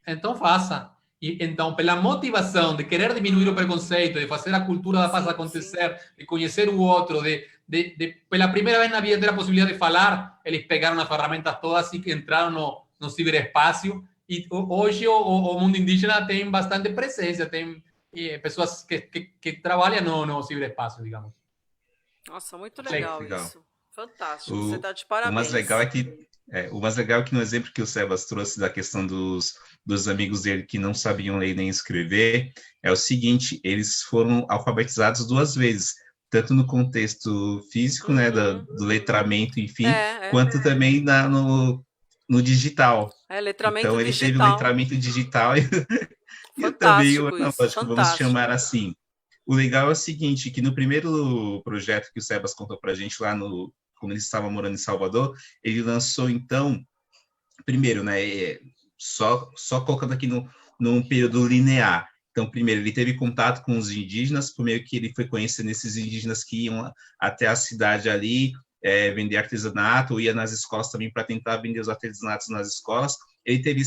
então faça. E então, pela motivação de querer diminuir o preconceito, de fazer a cultura da paz acontecer, de conhecer o outro, pela primeira vez na vida ter a possibilidade de falar, eles pegaram as ferramentas todas e entraram no ciberespaço. E hoje o mundo indígena tem bastante presença, tem pessoas que trabalham no ciberespaço, digamos. Nossa, muito legal isso. Fantástico, você está de O parabéns. mais legal é que no exemplo que o Sebas trouxe da questão dos amigos dele que não sabiam ler nem escrever, é o seguinte, eles foram alfabetizados 2 vezes, tanto no contexto físico, né, do letramento, enfim, quanto também no digital. Letramento então, ele digital. teve o letramento digital e também o analógico, vamos chamar assim. O legal é o seguinte, que no primeiro projeto que o Sebas contou para a gente lá quando ele estava morando em Salvador, ele lançou, então, primeiro, né, só colocando aqui num período linear. Então, primeiro, ele teve contato com os indígenas, por meio que ele foi conhecendo esses indígenas que iam até a cidade ali, vender artesanato, ou ia nas escolas também para tentar vender os artesanatos nas escolas. Ele teve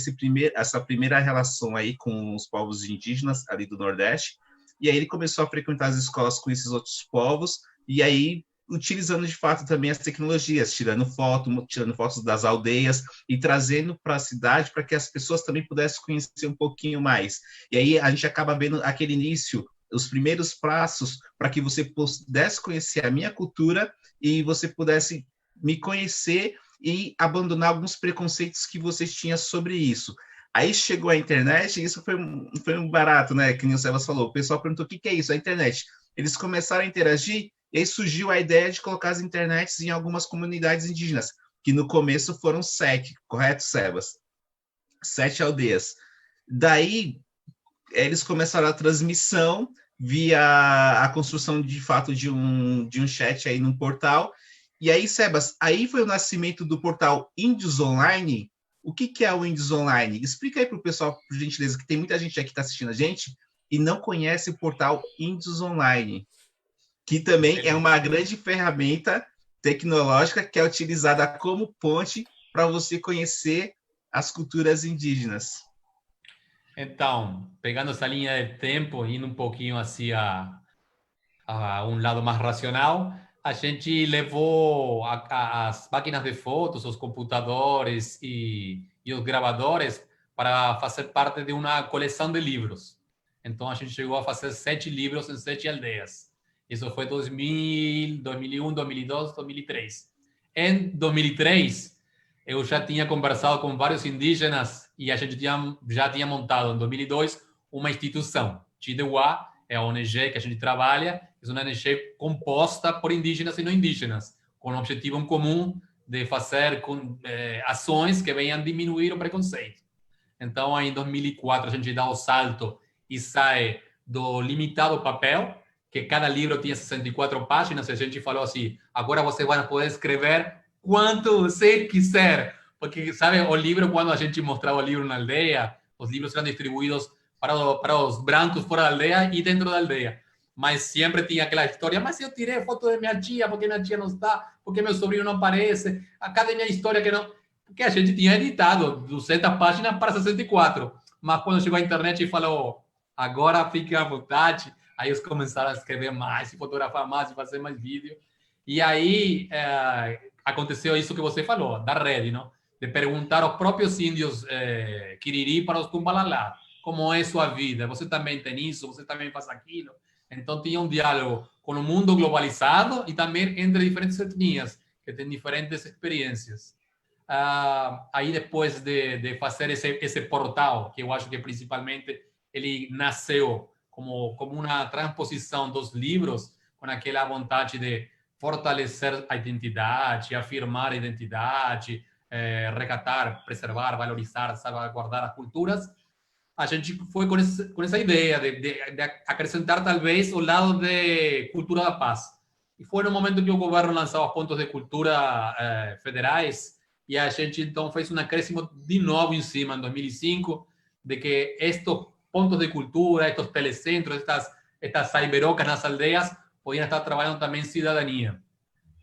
essa primeira relação aí com os povos indígenas ali do Nordeste, e aí ele começou a frequentar as escolas com esses outros povos, e aí utilizando de fato também as tecnologias, tirando fotos das aldeias e trazendo para a cidade para que as pessoas também pudessem conhecer um pouquinho mais. E aí a gente acaba vendo aquele início, os primeiros passos para que você pudesse conhecer a minha cultura e você pudesse me conhecer e abandonar alguns preconceitos que vocês tinham sobre isso. Aí chegou a internet e isso foi um barato, né? Que nem o Sebas falou. O pessoal perguntou o que é isso, a internet. Eles começaram a interagir e aí surgiu a ideia de colocar as internets em algumas comunidades indígenas, que no começo foram 7, correto, Sebas? 7 aldeias. Daí, eles começaram a transmissão via a construção, de fato, de um chat aí num portal. E aí, Sebas, aí foi o nascimento do portal Índios Online. O que é o Índios Online? Explica aí para o pessoal, por gentileza, que tem muita gente aqui que está assistindo a gente e não conhece o portal Índios Online, que também é uma grande ferramenta tecnológica que é utilizada como ponte para você conhecer as culturas indígenas. Então, pegando essa linha de tempo, indo um pouquinho assim a um lado mais racional, a gente levou as máquinas de fotos, os computadores e os gravadores para fazer parte de uma coleção de livros. Então, a gente chegou a fazer 7 livros em 7 aldeias. Isso foi 2000, 2001, 2002, 2003. Em 2003, eu já tinha conversado com vários indígenas e a gente já tinha montado, em 2002, uma instituição. Chidewa é a ONG que a gente trabalha, é uma ONG composta por indígenas e não indígenas, com o objetivo em comum de fazer ações que venham diminuir o preconceito. Então, em 2004, a gente dá o salto e sai do limitado papel, que cada livro tinha 64 páginas, e a gente falou assim, agora você vai poder escrever quanto você quiser. Porque, sabe, o livro, quando a gente mostrava o livro na aldeia, os livros eram distribuídos para os brancos fora da aldeia e dentro da aldeia. Mas sempre tinha aquela história, mas eu tirei foto de minha tia, porque minha tia não está, porque meu sobrinho não aparece, a cada minha história que não... porque a gente tinha editado 200 páginas para 64, mas quando chegou a internet e falou, agora fique à vontade, aí eles começaram a escrever mais, se fotografar mais, fazer mais vídeo, e aí aconteceu isso que você falou, da rede, não? De perguntar aos próprios índios Quiriri para os Tumbalalá, como é sua vida, você também tem isso, você também faz aquilo. Então tinha um diálogo com o mundo globalizado e também entre diferentes etnias, que têm diferentes experiências. Aí depois de fazer esse portal, que eu acho que principalmente ele nasceu como uma transposição dos livros, com aquela vontade de fortalecer a identidade, afirmar a identidade, recatar, preservar, valorizar, salvaguardar as culturas, a gente foi com essa ideia de acrescentar talvez o lado de cultura da paz. E foi no momento que o governo lançou os pontos de cultura federais, e a gente então fez um acréscimo de novo em cima, em 2005, de que estes pontos de cultura, estes telecentros, estas cyberocas nas aldeias, podiam estar trabalhando também cidadania.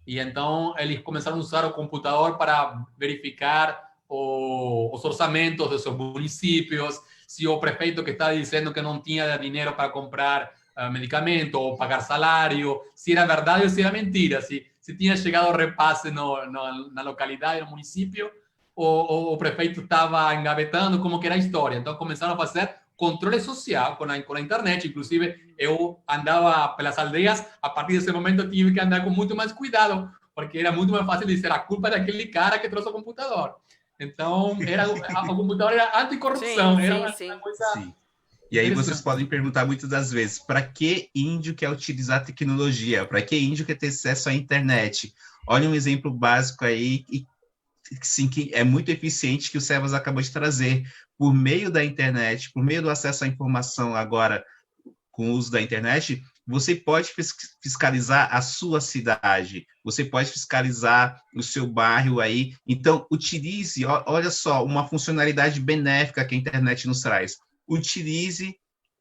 E então eles começaram a usar o computador para verificar os orçamentos dos seus municípios, se o prefeito que está dizendo que não tinha dinheiro para comprar medicamento ou pagar salário, se era verdade ou se era mentira, se tinha chegado o repasse na localidade, no município, ou o prefeito estava engavetando, como que era a história. Então começaram a fazer controle social com a internet. Inclusive, eu andava pelas aldeias, a partir desse momento eu tive que andar com muito mais cuidado, porque era muito mais fácil dizer a culpa daquele cara que trouxe o computador. Então, o computador era anticorrupção. Era uma coisa... Sim. E aí vocês podem perguntar muitas das vezes, para que índio quer utilizar tecnologia? Para que índio quer ter acesso à internet? Olha um exemplo básico aí, sim, que é muito eficiente, que o Sebas acabou de trazer. Por meio da internet, por meio do acesso à informação agora, com o uso da internet, você pode fiscalizar a sua cidade, você pode fiscalizar o seu bairro aí. Então, utilize, olha só, uma funcionalidade benéfica que a internet nos traz. Utilize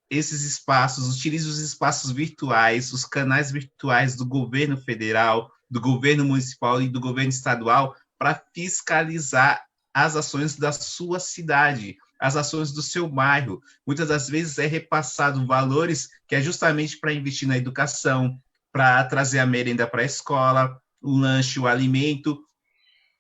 esses espaços, utilize os espaços virtuais, os canais virtuais do governo federal, do governo municipal e do governo estadual para fiscalizar as ações da sua cidade, as ações do seu bairro. Muitas das vezes é repassado valores que é justamente para investir na educação, para trazer a merenda para a escola, o lanche, o alimento,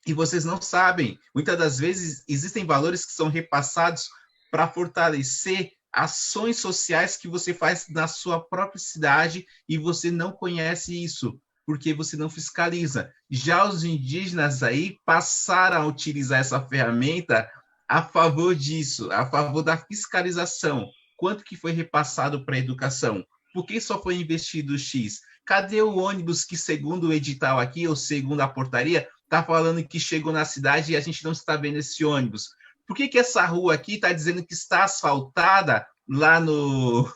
e vocês não sabem. Muitas das vezes existem valores que são repassados para fortalecer ações sociais que você faz na sua própria cidade e você não conhece isso, porque você não fiscaliza. Já os indígenas aí passaram a utilizar essa ferramenta a favor disso, a favor da fiscalização. Quanto que foi repassado para a educação? Por que só foi investido X? Cadê o ônibus que, segundo o edital aqui, ou segundo a portaria, está falando que chegou na cidade e a gente não está vendo esse ônibus? Por que essa rua aqui está dizendo que está asfaltada lá no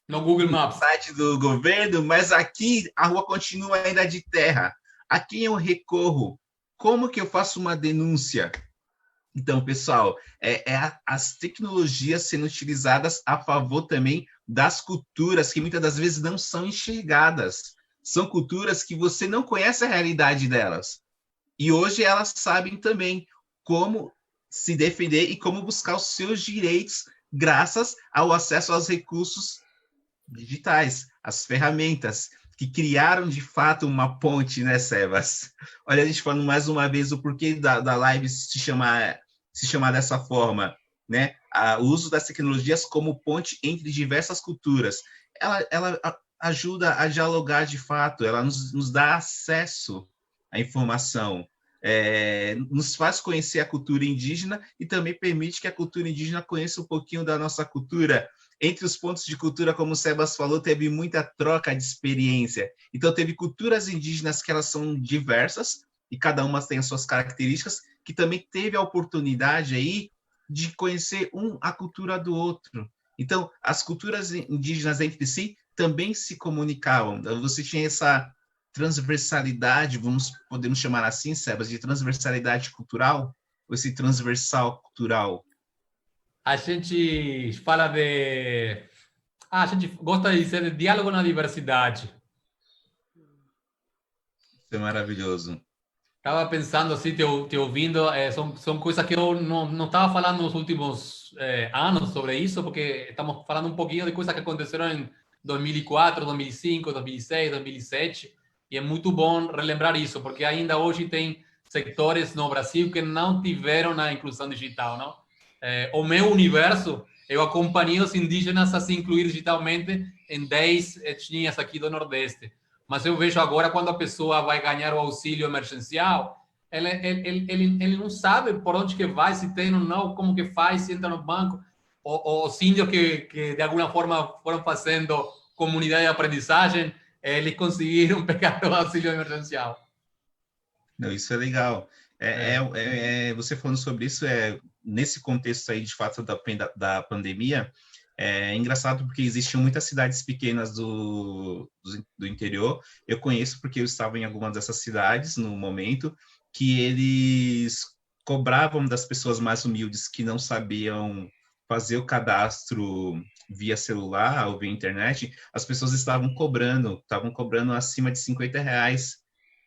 Google Maps, no site do governo, mas aqui a rua continua ainda de terra? A quem eu recorro? Como que eu faço uma denúncia? Então, pessoal, as tecnologias sendo utilizadas a favor também das culturas que muitas das vezes não são enxergadas. São culturas que você não conhece a realidade delas. E hoje elas sabem também como se defender e como buscar os seus direitos graças ao acesso aos recursos digitais, às ferramentas que criaram de fato uma ponte, né, Sebas? Olha, a gente falando mais uma vez o porquê da live se chamar dessa forma, né? O uso das tecnologias como ponte entre diversas culturas. Ela ajuda a dialogar de fato, ela nos dá acesso à informação, nos faz conhecer a cultura indígena e também permite que a cultura indígena conheça um pouquinho da nossa cultura. Entre os pontos de cultura, como o Sebas falou, teve muita troca de experiência. Então, teve culturas indígenas que elas são diversas, e cada uma tem as suas características, que também teve a oportunidade aí de conhecer a cultura do outro. Então, as culturas indígenas entre si também se comunicavam. Você tinha essa transversalidade, podemos chamar assim, Sebas, de transversalidade cultural, ou esse transversal cultural? A gente fala de... a gente gosta de dizer de diálogo na diversidade. Isso é maravilhoso. Estava pensando assim, te ouvindo, são coisas que eu não estava falando nos últimos anos sobre isso, porque estamos falando um pouquinho de coisas que aconteceram em 2004, 2005, 2006, 2007, e é muito bom relembrar isso, porque ainda hoje tem setores no Brasil que não tiveram a inclusão digital, não? O meu universo, eu acompanhei os indígenas a se incluir digitalmente em 10 etnias aqui do Nordeste. Mas eu vejo agora quando a pessoa vai ganhar o auxílio emergencial, ele não sabe por onde que vai, se tem ou não, como que faz, se entra no banco. Os índios que de alguma forma foram fazendo comunidade de aprendizagem, eles conseguiram pegar o auxílio emergencial. Não, isso é legal. Você falando sobre isso, nesse contexto aí, de fato, da pandemia, é engraçado porque existiam muitas cidades pequenas do interior. Eu conheço porque eu estava em algumas dessas cidades no momento que eles cobravam das pessoas mais humildes que não sabiam fazer o cadastro via celular ou via internet. As pessoas estavam cobrando acima de R$ 50,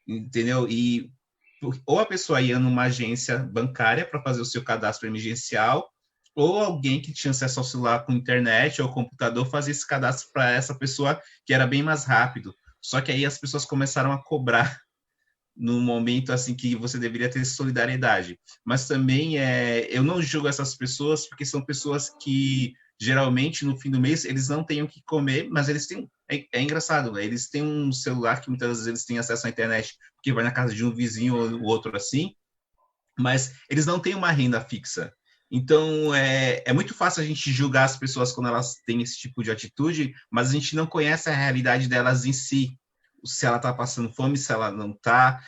entendeu? E ou a pessoa ia numa agência bancária para fazer o seu cadastro emergencial, ou alguém que tinha acesso ao celular com internet ou computador fazia esse cadastro para essa pessoa, que era bem mais rápido. Só que aí as pessoas começaram a cobrar num momento assim que você deveria ter solidariedade. Mas também eu não julgo essas pessoas, porque são pessoas que geralmente no fim do mês eles não têm o que comer, mas eles têm. É engraçado, né? Eles têm um celular que muitas vezes eles têm acesso à internet, porque vai na casa de um vizinho ou outro assim, mas eles não têm uma renda fixa. Então, é muito fácil a gente julgar as pessoas quando elas têm esse tipo de atitude, mas a gente não conhece a realidade delas em si. Se ela está passando fome, se ela não está,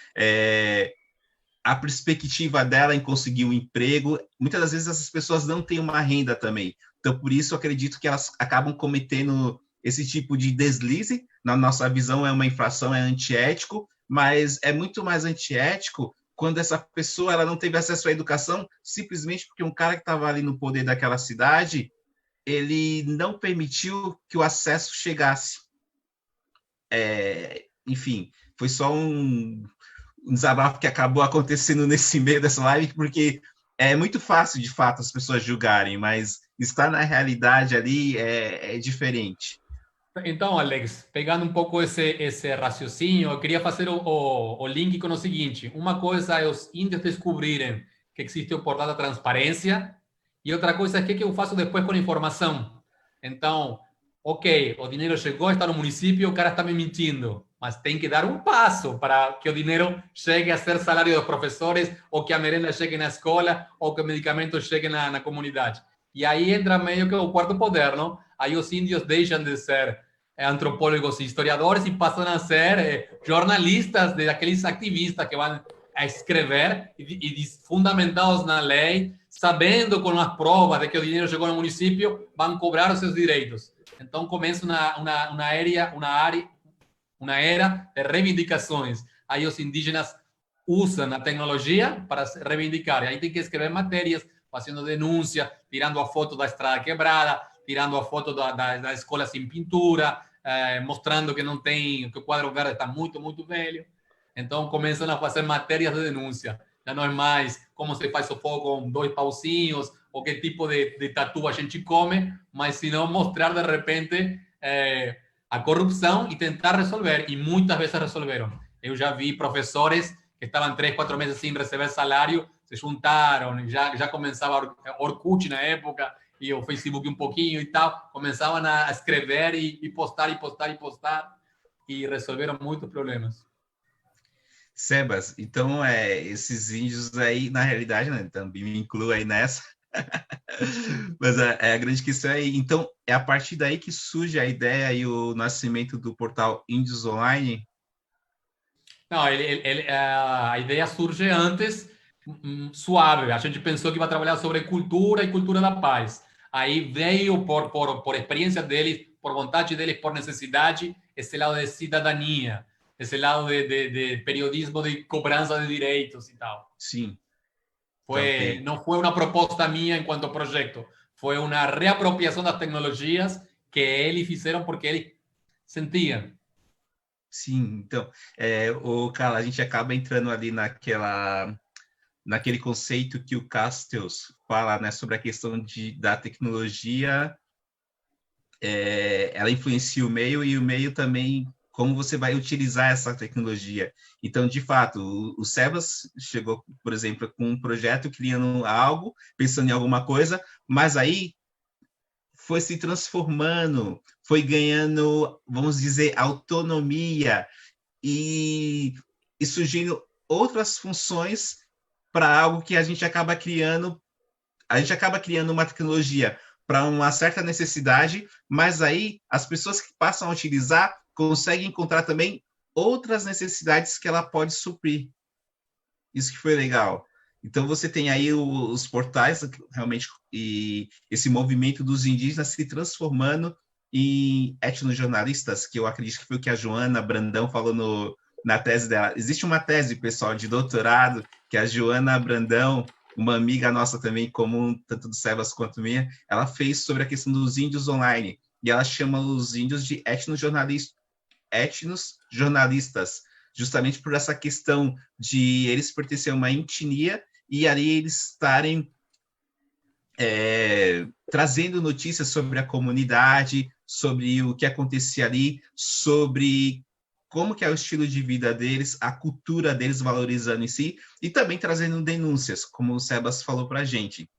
a perspectiva dela em conseguir um emprego. Muitas das vezes essas pessoas não têm uma renda também. Então, por isso, eu acredito que elas acabam cometendo esse tipo de deslize. Na nossa visão, é uma infração, é antiético, mas é muito mais antiético quando essa pessoa ela não teve acesso à educação, simplesmente porque um cara que estava ali no poder daquela cidade, ele não permitiu que o acesso chegasse. Enfim, foi só um desabafo que acabou acontecendo nesse meio dessa live, porque é muito fácil, de fato, as pessoas julgarem, mas estar na realidade ali é diferente. Então, Alex, pegando um pouco esse raciocínio, eu queria fazer o link com o seguinte: uma coisa é os índios descobrirem que existe o portal da transparência, e outra coisa é o que eu faço depois com a informação. Então, ok, o dinheiro chegou, está no município, o cara está me mentindo, mas tem que dar um passo para que o dinheiro chegue a ser salário dos professores, ou que a merenda chegue na escola, ou que o medicamento chegue na comunidade. E aí entra meio que o quarto poder, não? Aí os índios deixam de ser antropólogos e historiadores e passam a ser jornalistas, daqueles ativistas que vão a escrever e fundamentados na lei, sabendo com as provas de que o dinheiro chegou no município, vão cobrar os seus direitos. Então começa uma era de reivindicações. Aí os indígenas usam a tecnologia para reivindicar. E aí tem que escrever matérias, fazendo denúncia, tirando a foto da estrada quebrada, tirando a foto da escola sem pintura, mostrando que não tem, que o quadro verde está muito, muito velho. Então começam a fazer matérias de denúncia. Já não é mais como se faz o fogo com 2 pauzinhos, ou que tipo de tatu a gente come, mas senão mostrar de repente a corrupção e tentar resolver. E muitas vezes resolveram. Eu já vi professores que estavam 3, 4 meses sem receber salário, se juntaram, já começava Orkut na época, e o Facebook um pouquinho e tal, começavam a escrever e postar, e resolveram muitos problemas. Sebas, então esses índios aí, na realidade, né, também me incluo aí nessa, mas a grande questão é, então, é a partir daí que surge a ideia e o nascimento do portal Índios Online? Não, a ideia surge antes, suave. A gente pensou que ia trabalhar sobre cultura e cultura da paz. Aí veio por experiência deles, por vontade deles, por necessidade, esse lado de cidadania, esse lado de periodismo de cobrança de direitos e tal. Sim. Não foi uma proposta minha enquanto projeto, foi uma reapropriação das tecnologias que eles fizeram porque eles sentiam. Sim, então, Carla, a gente acaba entrando ali naquele conceito que o Castells fala, né, sobre a questão da tecnologia, ela influencia o meio e o meio também, como você vai utilizar essa tecnologia. Então, de fato, o Sebas chegou, por exemplo, com um projeto criando algo, pensando em alguma coisa, mas aí foi se transformando, foi ganhando, vamos dizer, autonomia e, e surgindo outras funções para algo que a gente acaba criando uma tecnologia para uma certa necessidade, mas aí as pessoas que passam a utilizar conseguem encontrar também outras necessidades que ela pode suprir. Isso que foi legal. Então você tem aí os portais realmente e esse movimento dos indígenas se transformando em etnojornalistas, que eu acredito que foi o que a Joana Brandão falou na tese dela. Existe uma tese, pessoal, de doutorado que a Joana Brandão, uma amiga nossa também, comum, tanto do Sebas quanto minha, ela fez sobre a questão dos índios online. E ela chama os índios de etnosjornalistas, justamente por essa questão de eles pertencerem a uma etnia e ali eles estarem trazendo notícias sobre a comunidade, sobre o que acontecia ali, sobre como que é o estilo de vida deles, a cultura deles valorizando em si, e também trazendo denúncias, como o Sebas falou para a gente.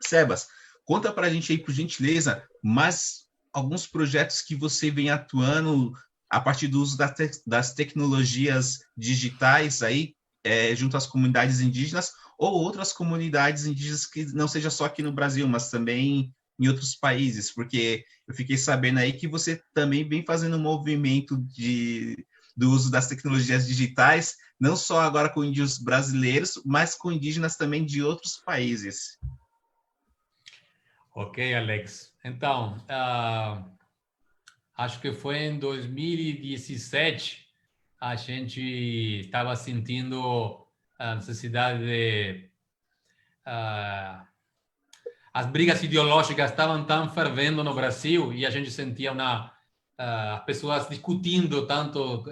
Sebas, conta para a gente aí, por gentileza, mais alguns projetos que você vem atuando a partir do uso das tecnologias digitais aí, junto às comunidades indígenas, ou outras comunidades indígenas que não seja só aqui no Brasil, mas também em outros países, porque eu fiquei sabendo aí que você também vem fazendo um movimento do uso das tecnologias digitais, não só agora com índios brasileiros, mas com indígenas também de outros países. Ok, Alex. Então, acho que foi em 2017 a gente estava sentindo a necessidade de... as brigas ideológicas estavam tão fervendo no Brasil e a gente sentia as pessoas discutindo tanto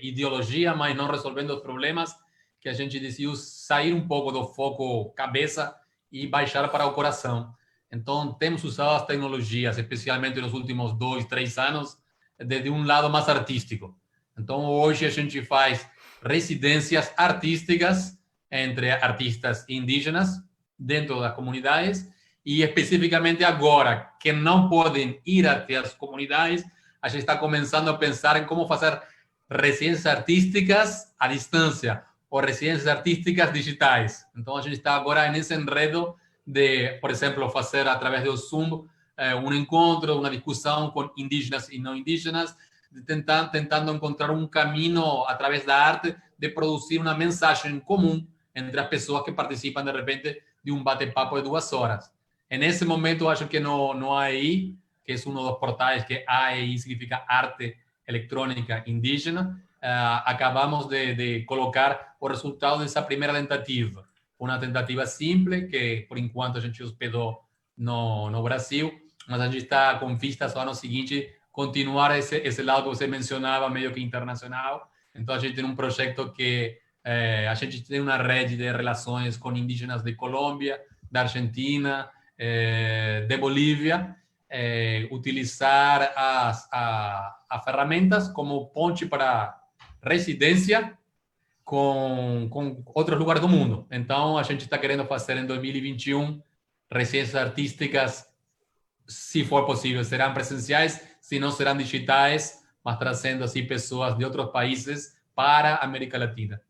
ideologia, mas não resolvendo os problemas, que a gente decidiu sair um pouco do foco cabeça e baixar para o coração. Então, temos usado as tecnologias, especialmente nos últimos 2, 3 anos, desde um lado mais artístico. Então, hoje a gente faz residências artísticas entre artistas indígenas dentro das comunidades e, especificamente agora, que não podem ir até as comunidades, a gente está começando a pensar em como fazer residências artísticas à distância ou residências artísticas digitais. Então, a gente está agora nesse enredo de, por exemplo, fazer através do Zoom um encontro, uma discussão com indígenas e não indígenas, tentando encontrar um caminho através da arte de produzir uma mensagem comum entre as pessoas que participam, de repente, de um bate-papo de 2 horas. Nesse momento, acho que no AEI, que é um dos portais, que AEI significa Arte Eletrônica Indígena, acabamos de colocar o resultado dessa primeira tentativa. Uma tentativa simples, que por enquanto a gente hospedou no Brasil, mas a gente está com vistas ao ano seguinte continuar esse lado que você mencionava, meio que internacional. Então, a gente tem um projeto que a gente tem uma rede de relações com indígenas de Colômbia, da Argentina, de Bolívia, utilizar as ferramentas como ponte para residência com outros lugares do mundo. Então, a gente está querendo fazer em 2021 residências artísticas, se for possível, serão presenciais, se não serão digitais, mas trazendo assim pessoas de outros países para a América Latina.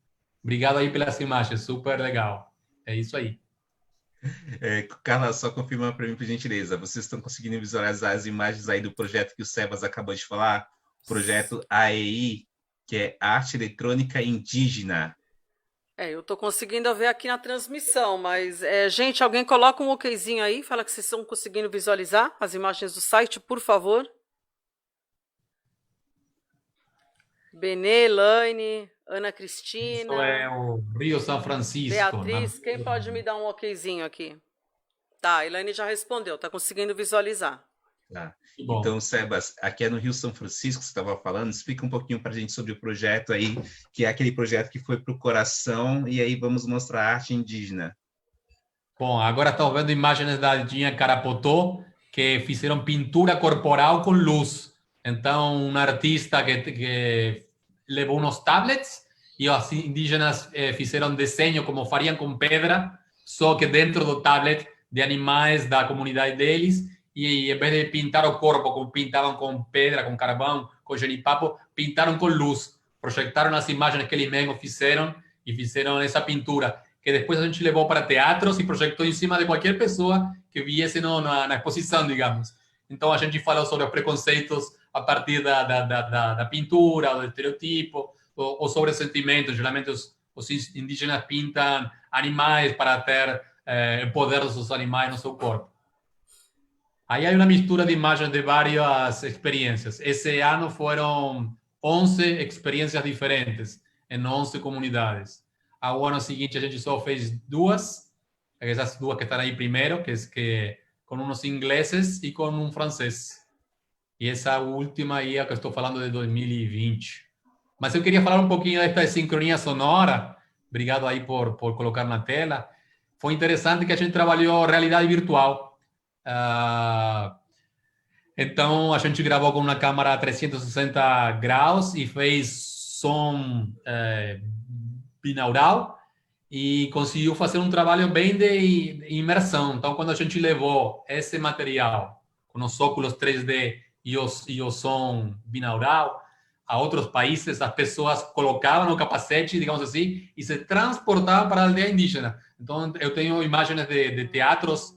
Obrigado aí pelas imagens, super legal. É isso aí. Carla, só confirma para mim, por gentileza, vocês estão conseguindo visualizar as imagens aí do projeto que o Sebas acabou de falar? Projeto AEI, que é Arte Eletrônica Indígena. Eu estou conseguindo ver aqui na transmissão, mas, gente, alguém coloca um okzinho aí, fala que vocês estão conseguindo visualizar as imagens do site, por favor. Benê, Elaine, Ana Cristina. Isso é o Rio São Francisco. Beatriz, quem pode me dar um okzinho aqui? Tá, a Elaine já respondeu, está conseguindo visualizar. Tá. Que bom. Então, Sebas, aqui é no Rio São Francisco, você estava falando, explica um pouquinho para a gente sobre o projeto aí, que é aquele projeto que foi para o coração, e aí vamos mostrar a arte indígena. Bom, agora estamos vendo imagens da Dinha Carapotó, que fizeram pintura corporal com luz. Então, um artista que levou uns tablets e os indígenas fizeram desenho como fariam com pedra, só que dentro do tablet de animais da comunidade deles, e em vez de pintar o corpo como pintavam com pedra, com carvão, com genipapo, pintaram com luz, projetaram as imagens que eles mesmos fizeram e fizeram essa pintura, que depois a gente levou para teatros e projetou em cima de qualquer pessoa que viesse na exposição, digamos. Então, a gente falou sobre os preconceitos a partir da pintura, do estereotipo, ou sobre sentimentos. Geralmente, os indígenas pintam animais para ter o poder dos seus animais no seu corpo. Aí há uma mistura de imagens de várias experiências. Esse ano foram 11 experiências diferentes em 11 comunidades. Ao ano seguinte, a gente só fez 2, essas 2 que estão aí primeiro, que com uns ingleses e com um francês. E essa última aí é que eu estou falando de 2020. Mas eu queria falar um pouquinho desta sincronia sonora. Obrigado aí por colocar na tela. Foi interessante que a gente trabalhou realidade virtual. Então, a gente gravou com uma câmera 360 graus e fez som binaural e conseguiu fazer um trabalho bem de imersão. Então, quando a gente levou esse material com os óculos 3D e o som binaural a outros países, as pessoas colocavam o capacete, digamos assim, e se transportavam para a aldeia indígena. Então, eu tenho imagens de teatros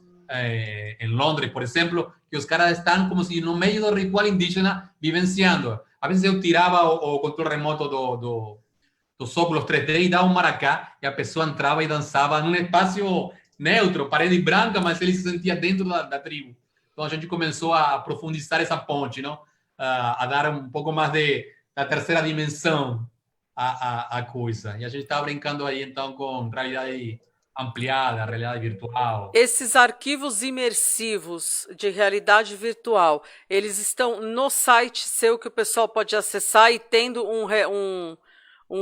em Londres, por exemplo, que os caras estão como se no meio do ritual indígena vivenciando. Às vezes eu tirava o controle remoto dos óculos 3D e dava um maracá e a pessoa entrava e dançava num espaço neutro, parede branca, mas ele se sentia dentro da tribo. Então a gente começou a profundizar essa ponte, não? A dar um pouco mais da terceira dimensão à coisa. E a gente está brincando aí então com realidade ampliada, realidade virtual. Esses arquivos imersivos de realidade virtual, eles estão no site seu que o pessoal pode acessar e tendo um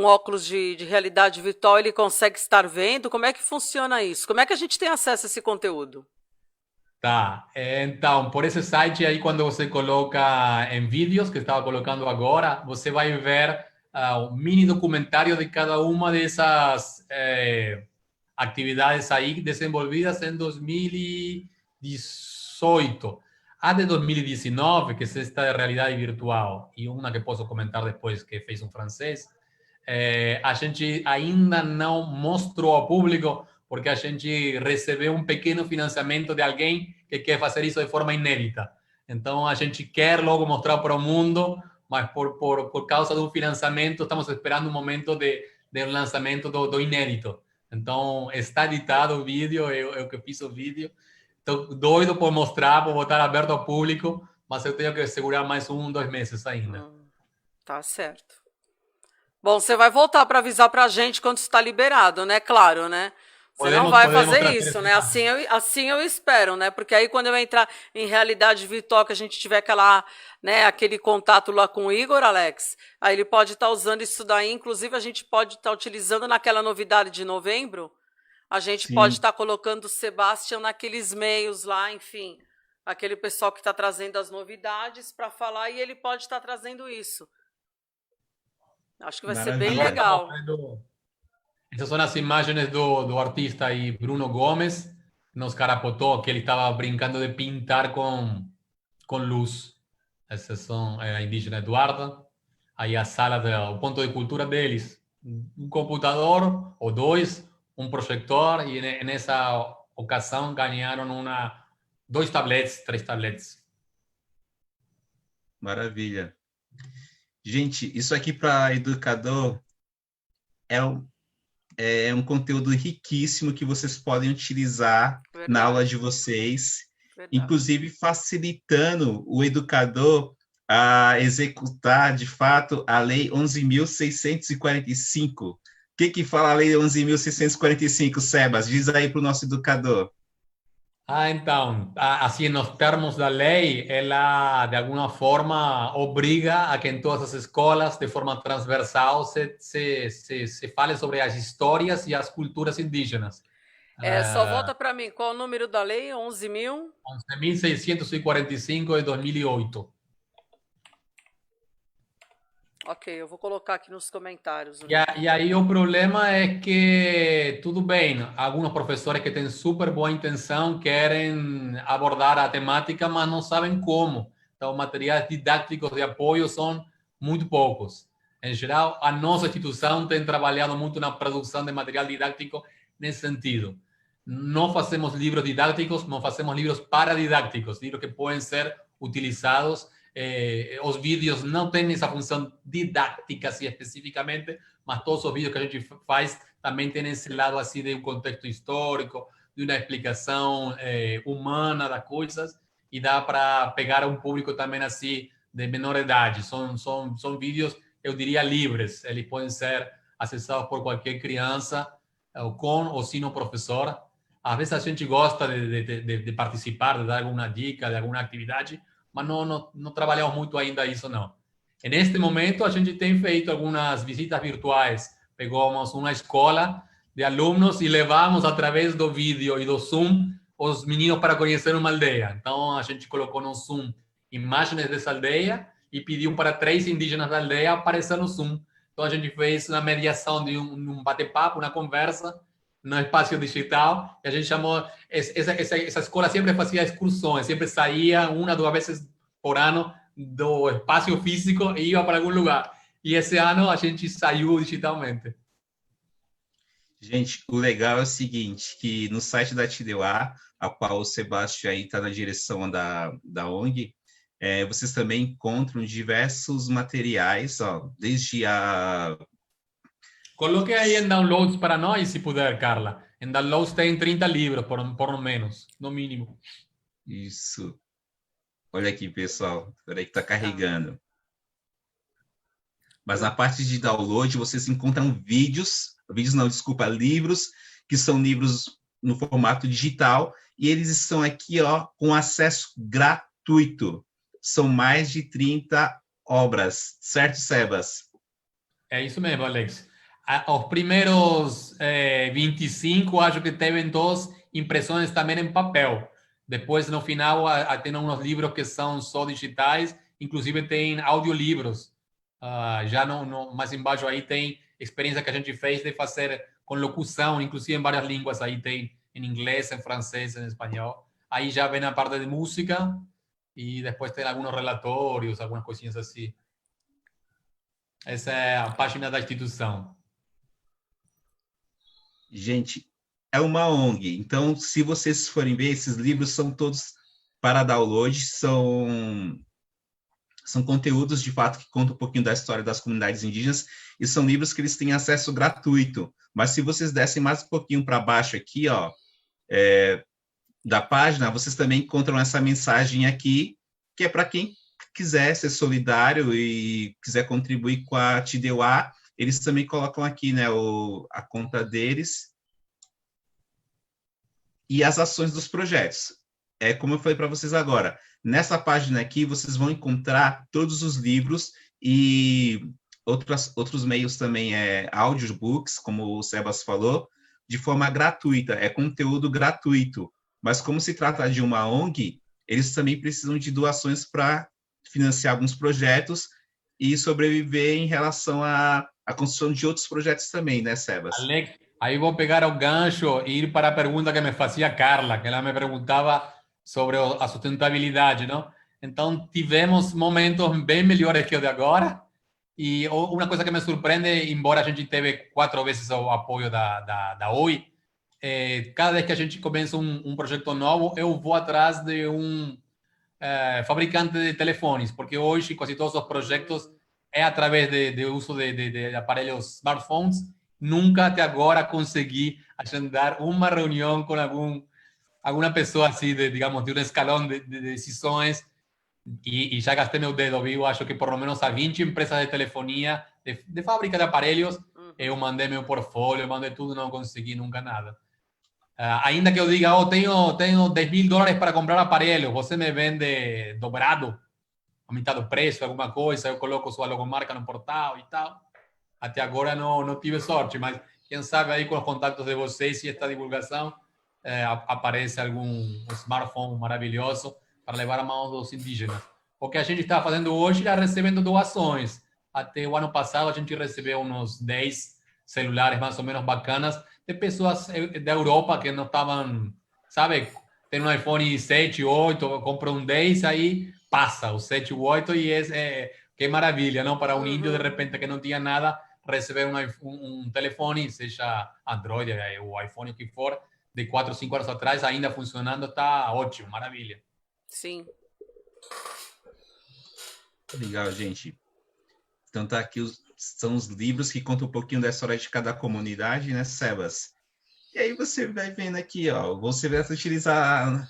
óculos de realidade virtual, ele consegue estar vendo? Como é que funciona isso? Como é que a gente tem acesso a esse conteúdo? Tá, então, por esse site aí, quando você coloca em vídeos, que estava colocando agora, você vai ver um mini documentário de cada uma dessas atividades aí desenvolvidas em 2018. A de 2019, que é esta de realidade virtual, e uma que posso comentar depois, que fez um francês, a gente ainda não mostrou ao público, porque a gente recebeu um pequeno financiamento de alguém que quer fazer isso de forma inédita. Então, a gente quer logo mostrar para o mundo, mas por causa do financiamento, estamos esperando um momento de lançamento do inédito. Então, está editado o vídeo, eu que fiz o vídeo. Estou doido por mostrar, por botar aberto ao público, mas eu tenho que segurar mais 2 meses ainda. Tá certo. Bom, você vai voltar para avisar para a gente quando está liberado, né? Claro, né? Você não vai fazer isso, né? Assim eu espero, né? Porque aí quando eu entrar em realidade virtual, que a gente tiver aquele contato lá com o Igor, Alex, aí ele pode estar usando isso daí. Inclusive, a gente pode estar utilizando naquela novidade de novembro. A gente pode estar colocando o Sebastião naqueles meios lá, enfim, aquele pessoal que está trazendo as novidades para falar e ele pode estar trazendo isso. Acho que vai ser bem legal. Essas são as imagens do artista aí, Bruno Gomes, nos Carapotó, que ele estava brincando de pintar com luz. Essas são a indígena Eduarda. Aí a sala, o ponto de cultura deles. Um computador ou 2, um projetor, e nessa ocasião ganharam 2 tablets, 3 tablets. Maravilha. Gente, isso aqui para educador é um conteúdo riquíssimo que vocês podem utilizar na aula de vocês, inclusive facilitando o educador a executar, de fato, a Lei 11.645. O que fala a Lei 11.645, Sebas? Diz aí para o nosso educador. Então, assim, nos termos da lei, ela, de alguma forma, obriga a que em todas as escolas, de forma transversal, se fale sobre as histórias e as culturas indígenas. Só volta para mim, qual o número da lei? 11.000? 11.645 de 2008. Ok, eu vou colocar aqui nos comentários. E aí o problema é que, tudo bem, alguns professores que têm super boa intenção querem abordar a temática, mas não sabem como. Então, materiais didáticos de apoio são muito poucos. Em geral, a nossa instituição tem trabalhado muito na produção de material didático nesse sentido. Não fazemos livros didáticos, não fazemos livros paradidáticos, livros que podem ser utilizados. Os vídeos não têm essa função didática assim, especificamente, mas todos os vídeos que a gente faz também tem esse lado assim de um contexto histórico, de uma explicação humana das coisas, e dá para pegar um público também assim de menor idade. São vídeos, eu diria, livres. Eles podem ser acessados por qualquer criança, com ou sem o professor. Às vezes a gente gosta de participar, de dar alguma dica, de alguma atividade, mas não trabalhamos muito ainda isso, não. Neste momento, a gente tem feito algumas visitas virtuais. Pegamos uma escola de alunos e levamos, através do vídeo e do Zoom, os meninos para conhecer uma aldeia. Então, a gente colocou no Zoom imagens dessa aldeia e pediu para 3 indígenas da aldeia aparecer no Zoom. Então, a gente fez uma mediação de um bate-papo, uma conversa, no espaço digital, e a gente chamou, essa escola sempre fazia excursões, sempre saía 1 ou 2 vezes por ano do espaço físico e ia para algum lugar. E esse ano a gente saiu digitalmente. Gente, o legal é o seguinte, que no site da TDUA, a qual o Sebastião aí está na direção da ONG, vocês também encontram diversos materiais, ó, desde a... Coloque aí em downloads para nós, se puder, Carla. Em downloads tem 30 livros, por lo menos, no mínimo. Isso. Olha aqui, pessoal. Espera aí que está carregando. Mas na parte de download, vocês encontram livros, que são livros no formato digital, e eles estão aqui, ó, com acesso gratuito. São mais de 30 obras, certo, Sebas? É isso mesmo, Alex. Os primeiros 25, acho que teve todos impressões também em papel. Depois, no final, tem uns livros que são só digitais, inclusive tem audiolivros. Já mais embaixo aí tem experiência que a gente fez de fazer com locução, inclusive em várias línguas. Aí tem em inglês, em francês, em espanhol. Aí já vem a parte de música e depois tem alguns relatórios, algumas coisinhas assim. Essa é a página da instituição. Gente, é uma ONG, então se vocês forem ver, esses livros são todos para download, são conteúdos de fato que contam um pouquinho da história das comunidades indígenas, e são livros que eles têm acesso gratuito. Mas se vocês dessem mais um pouquinho para baixo aqui, ó, da página, vocês também encontram essa mensagem aqui, que é para quem quiser ser solidário e quiser contribuir com a TDUA. Eles também colocam aqui, né, a conta deles e as ações dos projetos. Como eu falei para vocês agora, nessa página aqui vocês vão encontrar todos os livros e outros meios também, audiobooks, como o Sebas falou, de forma gratuita, é conteúdo gratuito. Mas como se trata de uma ONG, eles também precisam de doações para financiar alguns projetos e sobreviver em relação à construção de outros projetos também, né, Sebas? Alex, aí vou pegar o gancho e ir para a pergunta que me fazia Carla, que ela me perguntava sobre a sustentabilidade, não? Então, tivemos momentos bem melhores que o de agora, e uma coisa que me surpreende, embora a gente teve 4 vezes o apoio da OI, cada vez que a gente começa um projeto novo, eu vou atrás de um fabricante de telefones, porque hoje quase todos os projetos é através de uso de aparelhos smartphones. Nunca até agora consegui agendar uma reunião com alguma pessoa assim, digamos, de um escalão de decisões, e já gastei meu dedo, viu? Acho que por lo menos a 20 empresas de telefonia, de fábrica de aparelhos, eu mandei meu portfólio, mandei tudo, não consegui nunca nada. Ainda que eu diga, oh, tenho $10.000 para comprar aparelho, você me vende dobrado, a metade do preço, alguma coisa, eu coloco sua logomarca no portal e tal. Até agora não tive sorte, mas quem sabe aí com os contatos de vocês e esta divulgação aparece algum smartphone maravilhoso para levar a mão dos indígenas. O que a gente está fazendo hoje é recebendo doações. Até o ano passado a gente recebeu uns 10 celulares mais ou menos bacanas de pessoas da Europa que não estavam, sabe, tem um iPhone 7, 8, compra um 10, aí passa o 7, o 8 e que maravilha, não? Para um índio, de repente, que não tinha nada, receber um telefone, seja Android ou iPhone, o que for, de 4 ou 5 anos atrás, ainda funcionando, está ótimo, maravilha. Sim. Legal, gente. Então tá aqui, são os livros que contam um pouquinho da história de cada comunidade, né, Sebas? E aí você vai vendo aqui, ó, você vai utilizar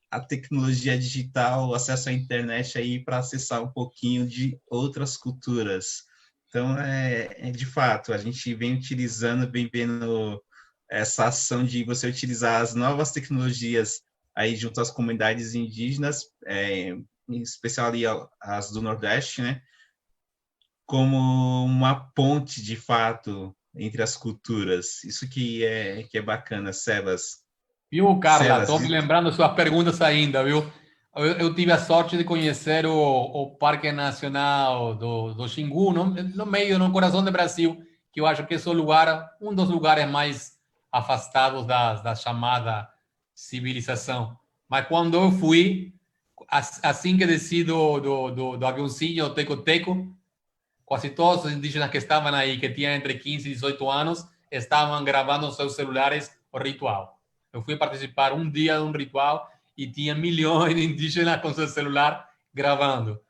a tecnologia digital, o acesso à internet aí para acessar um pouquinho de outras culturas. Então, de fato, a gente vem utilizando, vem vendo essa ação de você utilizar as novas tecnologias aí junto às comunidades indígenas, em especial ali as do Nordeste, né? Como uma ponte, de fato, entre as culturas. Isso que é bacana, Sebas. Viu, Carla? Sebas, Estou me lembrando suas perguntas ainda, viu? Eu tive a sorte de conhecer o Parque Nacional do Xingu, no meio, no coração do Brasil, que eu acho que é o lugar, um dos lugares mais afastados da chamada civilização. Mas quando eu fui, assim que desci do aviãozinho, o Teco-Teco, quase todos os indígenas que estavam aí, que tinham entre 15 e 18 anos, estavam gravando nos seus celulares o ritual. Eu fui participar um dia de um ritual e tinha milhões de indígenas com seu celular gravando.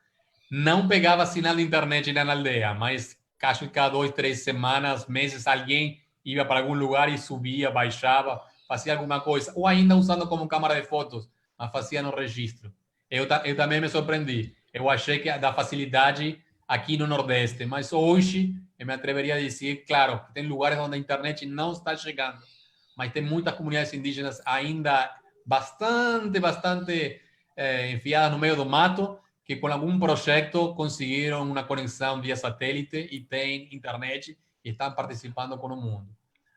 Não pegava sinal de internet na aldeia, mas acho que cada 2, 3 semanas, meses, alguém ia para algum lugar e subia, baixava, fazia alguma coisa. Ou ainda usando como câmera de fotos, mas fazia no registro. Eu também me surpreendi. Eu achei que da facilidade aqui no Nordeste, mas hoje eu me atreveria a dizer, claro, que tem lugares onde a internet não está chegando, mas tem muitas comunidades indígenas ainda bastante enfiadas no meio do mato, que com algum projeto conseguiram uma conexão via satélite e tem internet e estão participando com o mundo.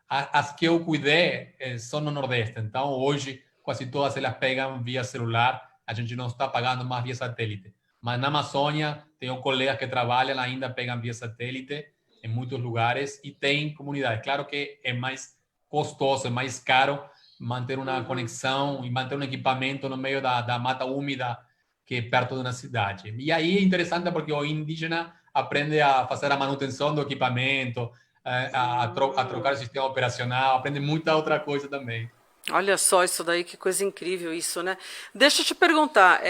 As que eu cuidei são no Nordeste, então hoje quase todas elas pegam via celular, a gente não está pagando mais via satélite. Mas na Amazônia, tenho colegas que trabalham, ainda pegam via satélite em muitos lugares e tem comunidades. Claro que é mais custoso, é mais caro manter uma conexão e manter um equipamento no meio da mata úmida que é perto de uma cidade. E aí é interessante porque o indígena aprende a fazer a manutenção do equipamento, a trocar o sistema operacional, aprende muita outra coisa também. Olha só isso daí, que coisa incrível isso, né? Deixa eu te perguntar,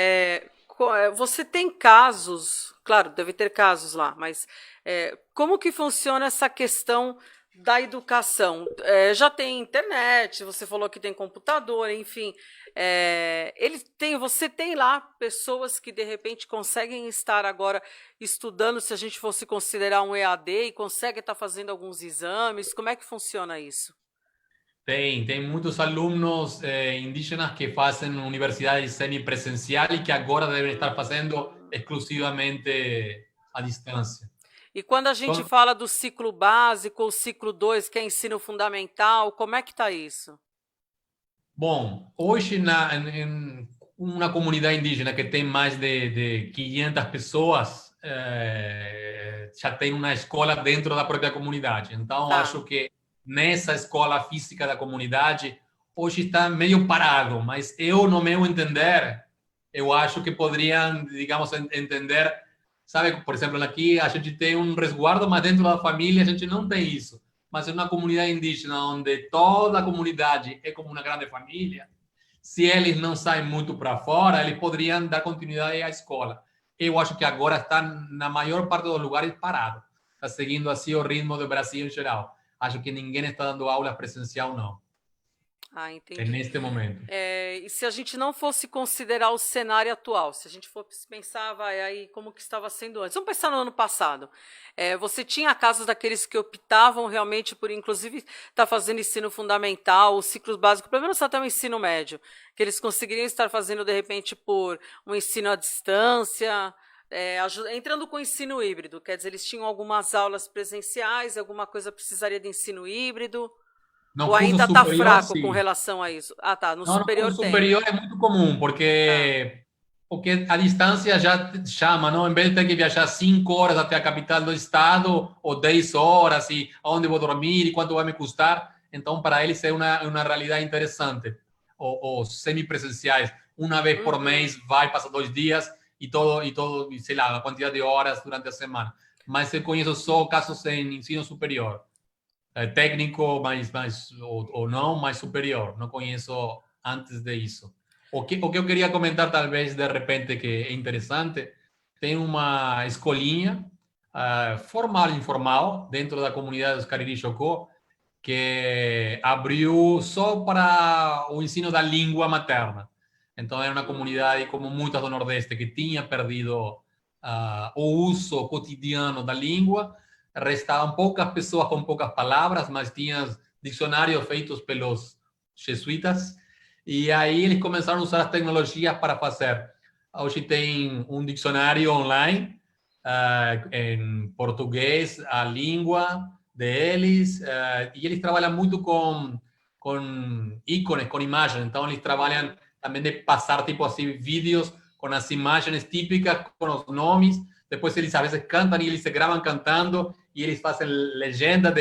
você tem casos, claro, deve ter casos lá, mas como que funciona essa questão da educação? Já tem internet, você falou que tem computador, enfim, você tem lá pessoas que de repente conseguem estar agora estudando, se a gente fosse considerar um EAD, e conseguem estar fazendo alguns exames, como é que funciona isso? Tem muitos alunos indígenas que fazem universidade semipresencial e que agora devem estar fazendo exclusivamente à distância. E quando a gente Então, fala do ciclo básico, o ciclo 2, que é ensino fundamental, como é que está isso? bom, hoje em uma comunidade indígena que tem mais de 500 pessoas, já tem uma escola dentro da própria comunidade. Então, Tá. acho que nessa escola física da comunidade, hoje está meio parado, mas eu, no meu entender, eu acho que poderiam, digamos, entender, sabe, por exemplo, aqui a gente tem um resguardo, mas dentro da família a gente não tem isso. Mas em uma comunidade indígena onde toda a comunidade é como uma grande família, se eles não saem muito para fora, eles poderiam dar continuidade à escola. Eu acho que agora está, na maior parte dos lugares, parado. Está seguindo assim o ritmo do Brasil em geral. Acho que ninguém está dando aulas presencial, não. Ah, en entendi. este momento. E se a gente não fosse considerar o cenário atual, se a gente fosse pensar, vai, aí como que estava sendo antes. Vamos pensar no ano passado. Você tinha casos daqueles que optavam realmente por, inclusive, estar fazendo ensino fundamental, os ciclos básicos, pelo menos até o ensino médio, que eles conseguiriam estar fazendo, de repente, por um ensino à distância, entrando com o ensino híbrido, quer dizer, eles tinham algumas aulas presenciais, alguma coisa precisaria de ensino híbrido, No ou curso ainda está superior, fraco com sí. relação a isso? Ah, tá, no No, no superior curso tem. superior es muy común Ah, porque a distância já chama, não? Em vez de ter que viajar 5 horas até a capital do estado, ou 10 horas, e aonde vou dormir, e quanto vai me custar. Então, para eles é uma realidade interessante. Os semipresenciais, uma vez por uhum. mês, vai, passa 2 dias, e sei lá, a quantidade de horas durante a semana. Mas eu conheço só casos em ensino superior. Técnico, ou não, mais superior. Não conheço antes de isso. O que eu queria comentar, talvez, de repente, que é interessante, tem uma escolinha formal e informal dentro da comunidade dos Cariri Chocó que abriu só para o ensino da língua materna. Então, era uma comunidade, como muitas do Nordeste, que tinha perdido o uso cotidiano da língua. Restavam poucas pessoas com poucas palavras, mas tinham dicionários feitos pelos jesuítas. E aí eles começaram a usar as tecnologias para fazer. Hoje tem um dicionário online em português, a língua deles, e eles trabalham muito com ícones, com imagens. Então, eles trabalham também de passar, tipo assim, vídeos com as imagens típicas, com os nomes. Depois, eles às vezes cantam e eles se gravam cantando e eles fazem legenda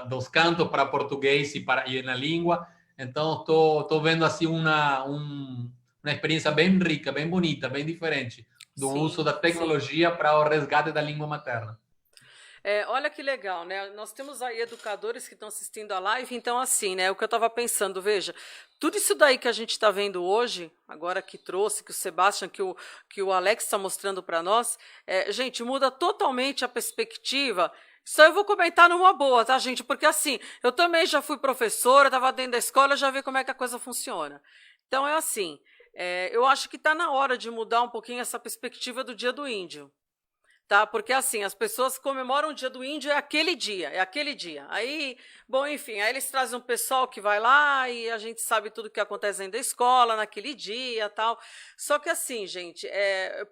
dos cantos para português e na língua. Então, estou vendo assim uma experiência bem rica, bem bonita, bem diferente do uso Sim, da sim. tecnologia para o resgate da língua materna. Olha que legal, né? Nós temos aí educadores que estão assistindo a live, então assim, né? O que eu estava pensando, veja, tudo isso daí que a gente está vendo hoje, agora que trouxe, que o Sebastian, que o Alex está mostrando para nós, gente, muda totalmente a perspectiva. Isso aí eu vou comentar numa boa, tá, gente? Porque assim, eu também já fui professora, estava dentro da escola, já vi como é que a coisa funciona. Então é assim, eu acho que está na hora de mudar um pouquinho essa perspectiva do Dia do Índio. Tá? Porque assim, as pessoas comemoram o Dia do Índio, é aquele dia, é aquele dia. Aí, bom, enfim, aí eles trazem um pessoal que vai lá e a gente sabe tudo que acontece dentro da escola naquele dia, tal. Só que assim, gente,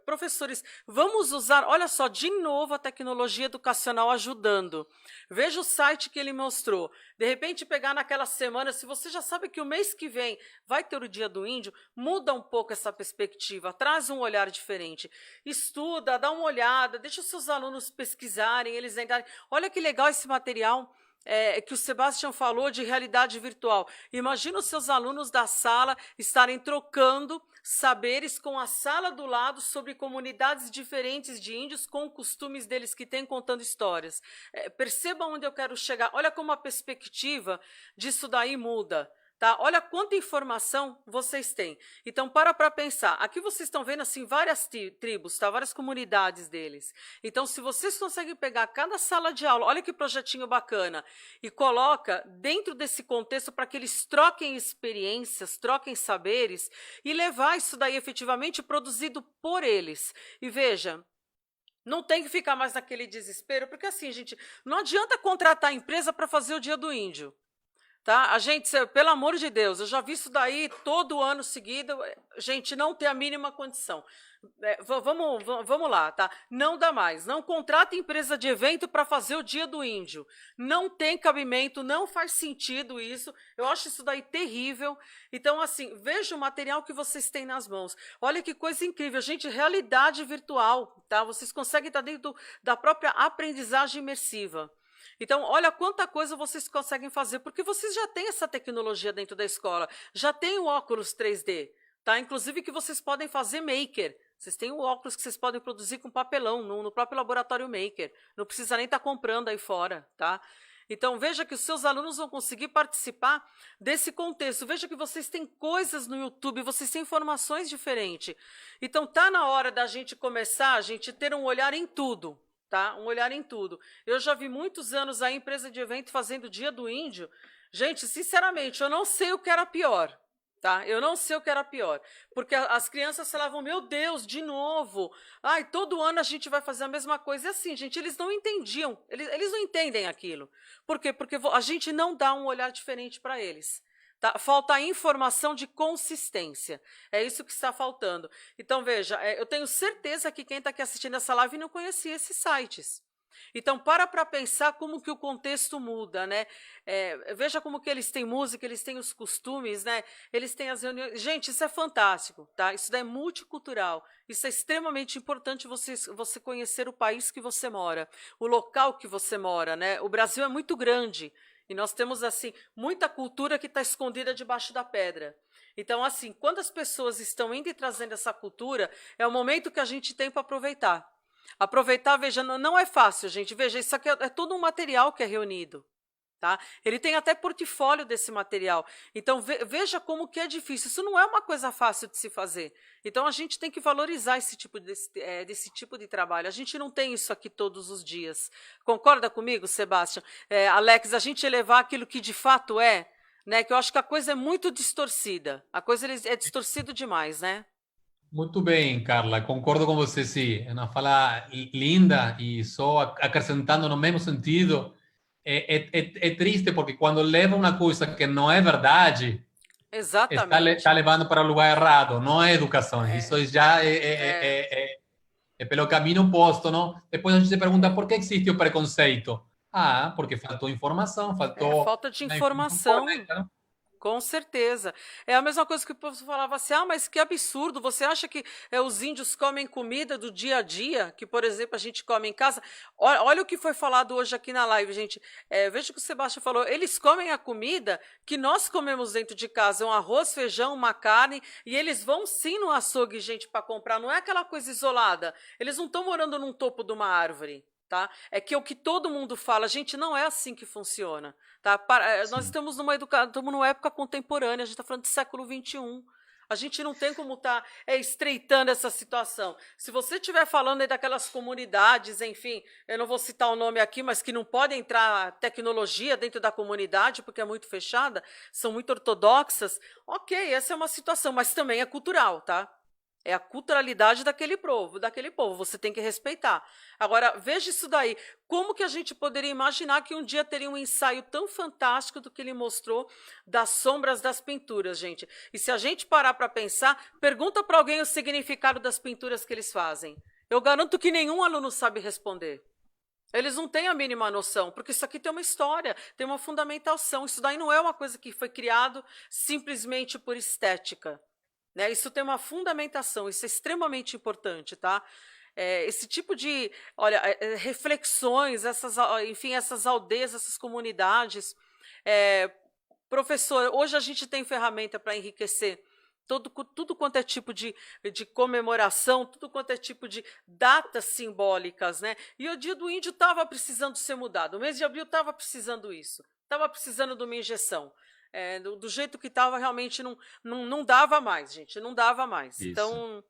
professores, vamos usar, olha só, de novo a tecnologia educacional ajudando. Veja o site que ele mostrou. De repente pegar naquela semana, se você já sabe que o mês que vem vai ter o Dia do Índio, muda um pouco essa perspectiva, traz um olhar diferente. Estuda, dá uma olhada, deixa os seus alunos pesquisarem, eles entrarem. Olha que legal esse material que o Sebastião falou de realidade virtual. Imagina os seus alunos da sala estarem trocando saberes com a sala do lado sobre comunidades diferentes de índios com costumes deles que têm contando histórias. Perceba onde eu quero chegar. Olha como a perspectiva disso daí muda. Tá? Olha quanta informação vocês têm. Então, para pensar. Aqui vocês estão vendo assim várias tribos, tá? Várias comunidades deles. Então, se vocês conseguem pegar cada sala de aula, olha que projetinho bacana, e coloca dentro desse contexto para que eles troquem experiências, troquem saberes e levar isso daí efetivamente produzido por eles. E veja, não tem que ficar mais naquele desespero, porque assim, gente, não adianta contratar a empresa para fazer o Dia do Índio. Tá? A gente, pelo amor de Deus, eu já vi isso daí todo ano seguido, gente, não tem a mínima condição. Vamos lá, tá? Não dá mais. Não contrata empresa de evento para fazer o Dia do Índio. Não tem cabimento, não faz sentido isso. Eu acho isso daí terrível. Então, assim, veja o material que vocês têm nas mãos. Olha que coisa incrível, gente, realidade virtual, tá? Vocês conseguem estar dentro da própria aprendizagem imersiva. Então, olha quanta coisa vocês conseguem fazer, porque vocês já têm essa tecnologia dentro da escola, já tem o óculos 3D, tá? Inclusive que vocês podem fazer maker. Vocês têm o óculos que vocês podem produzir com papelão no próprio laboratório maker. Não precisa nem estar comprando aí fora, tá? Então, veja que os seus alunos vão conseguir participar desse contexto. Veja que vocês têm coisas no YouTube, vocês têm informações diferentes. Então, tá na hora da gente começar, a gente ter um olhar em tudo. Tá? Um olhar em tudo. Eu já vi muitos anos a empresa de evento fazendo o Dia do Índio. Gente, sinceramente, eu não sei o que era pior. Tá? Eu não sei o que era pior, porque as crianças falavam, meu Deus, de novo, ai, todo ano a gente vai fazer a mesma coisa, e assim, gente, eles não entendiam, eles não entendem aquilo, por quê? Porque a gente não dá um olhar diferente para eles, tá? Falta a informação de consistência, é isso que está faltando. Então, veja, eu tenho certeza que quem está aqui assistindo essa live não conhecia esses sites. Então, para pensar como que o contexto muda, né? Veja como que eles têm música, eles têm os costumes, né? Eles têm as reuniões. Gente, isso é fantástico, tá? Isso daí é multicultural. Isso é extremamente importante você conhecer o país que você mora, o local que você mora, né? O Brasil é muito grande e nós temos, assim, muita cultura que está escondida debaixo da pedra. Então, assim, quando as pessoas estão indo e trazendo essa cultura, é o momento que a gente tem para aproveitar. Aproveitar, veja, não é fácil, gente. Veja, isso aqui é todo um material que é reunido, tá? Ele tem até portfólio desse material. Então, veja como que é difícil. Isso não é uma coisa fácil de se fazer. Então, a gente tem que valorizar esse desse tipo de trabalho. A gente não tem isso aqui todos os dias. Concorda comigo, Sebastião? Alex, a gente elevar aquilo que de fato é, né? Que eu acho que a coisa é muito distorcida. A coisa é distorcida demais, né? Muito bem, Carla, concordo com você, sim. É uma fala linda e só acrescentando no mesmo sentido, é triste porque quando leva uma coisa que não é verdade, está levando para o lugar errado, não é educação. Isso já é pelo caminho oposto, não? Depois a gente se pergunta por que existe o preconceito. Ah, porque faltou informação, faltou... falta de informação. Correta, não? Com certeza. É a mesma coisa que o povo falava assim, mas que absurdo, você acha que os índios comem comida do dia a dia, que, por exemplo, a gente come em casa? Olha o que foi falado hoje aqui na live, gente. Veja o que o Sebastião falou, eles comem a comida que nós comemos dentro de casa, um arroz, feijão, uma carne, e eles vão sim no açougue, gente, para comprar, não é aquela coisa isolada. Eles não estão morando num topo de uma árvore. Tá? É que o que todo mundo fala, gente, não é assim que funciona. Tá? Nós estamos numa época contemporânea, a gente está falando do século XXI. A gente não tem como estar estreitando essa situação. Se você estiver falando aí daquelas comunidades, enfim, eu não vou citar o nome aqui, mas que não pode entrar tecnologia dentro da comunidade, porque é muito fechada, são muito ortodoxas, ok, essa é uma situação, mas também é cultural, tá? É a culturalidade daquele povo, você tem que respeitar. Agora, veja isso daí, como que a gente poderia imaginar que um dia teria um ensaio tão fantástico do que ele mostrou das sombras das pinturas, gente? E se a gente parar para pensar, pergunta para alguém o significado das pinturas que eles fazem. Eu garanto que nenhum aluno sabe responder. Eles não têm a mínima noção, porque isso aqui tem uma história, tem uma fundamentação. Isso daí não é uma coisa que foi criado simplesmente por estética. Né? Isso tem uma fundamentação, isso é extremamente importante, tá? Esse tipo de, reflexões, essas aldeias, essas comunidades. Professor, hoje a gente tem ferramenta para enriquecer tudo quanto é tipo de comemoração, tudo quanto é tipo de datas simbólicas, né? E o Dia do Índio estava precisando ser mudado, o mês de abril estava precisando isso, estava precisando de uma injeção. Do jeito que estava, realmente não dava mais, gente, não dava mais. Isso. Então,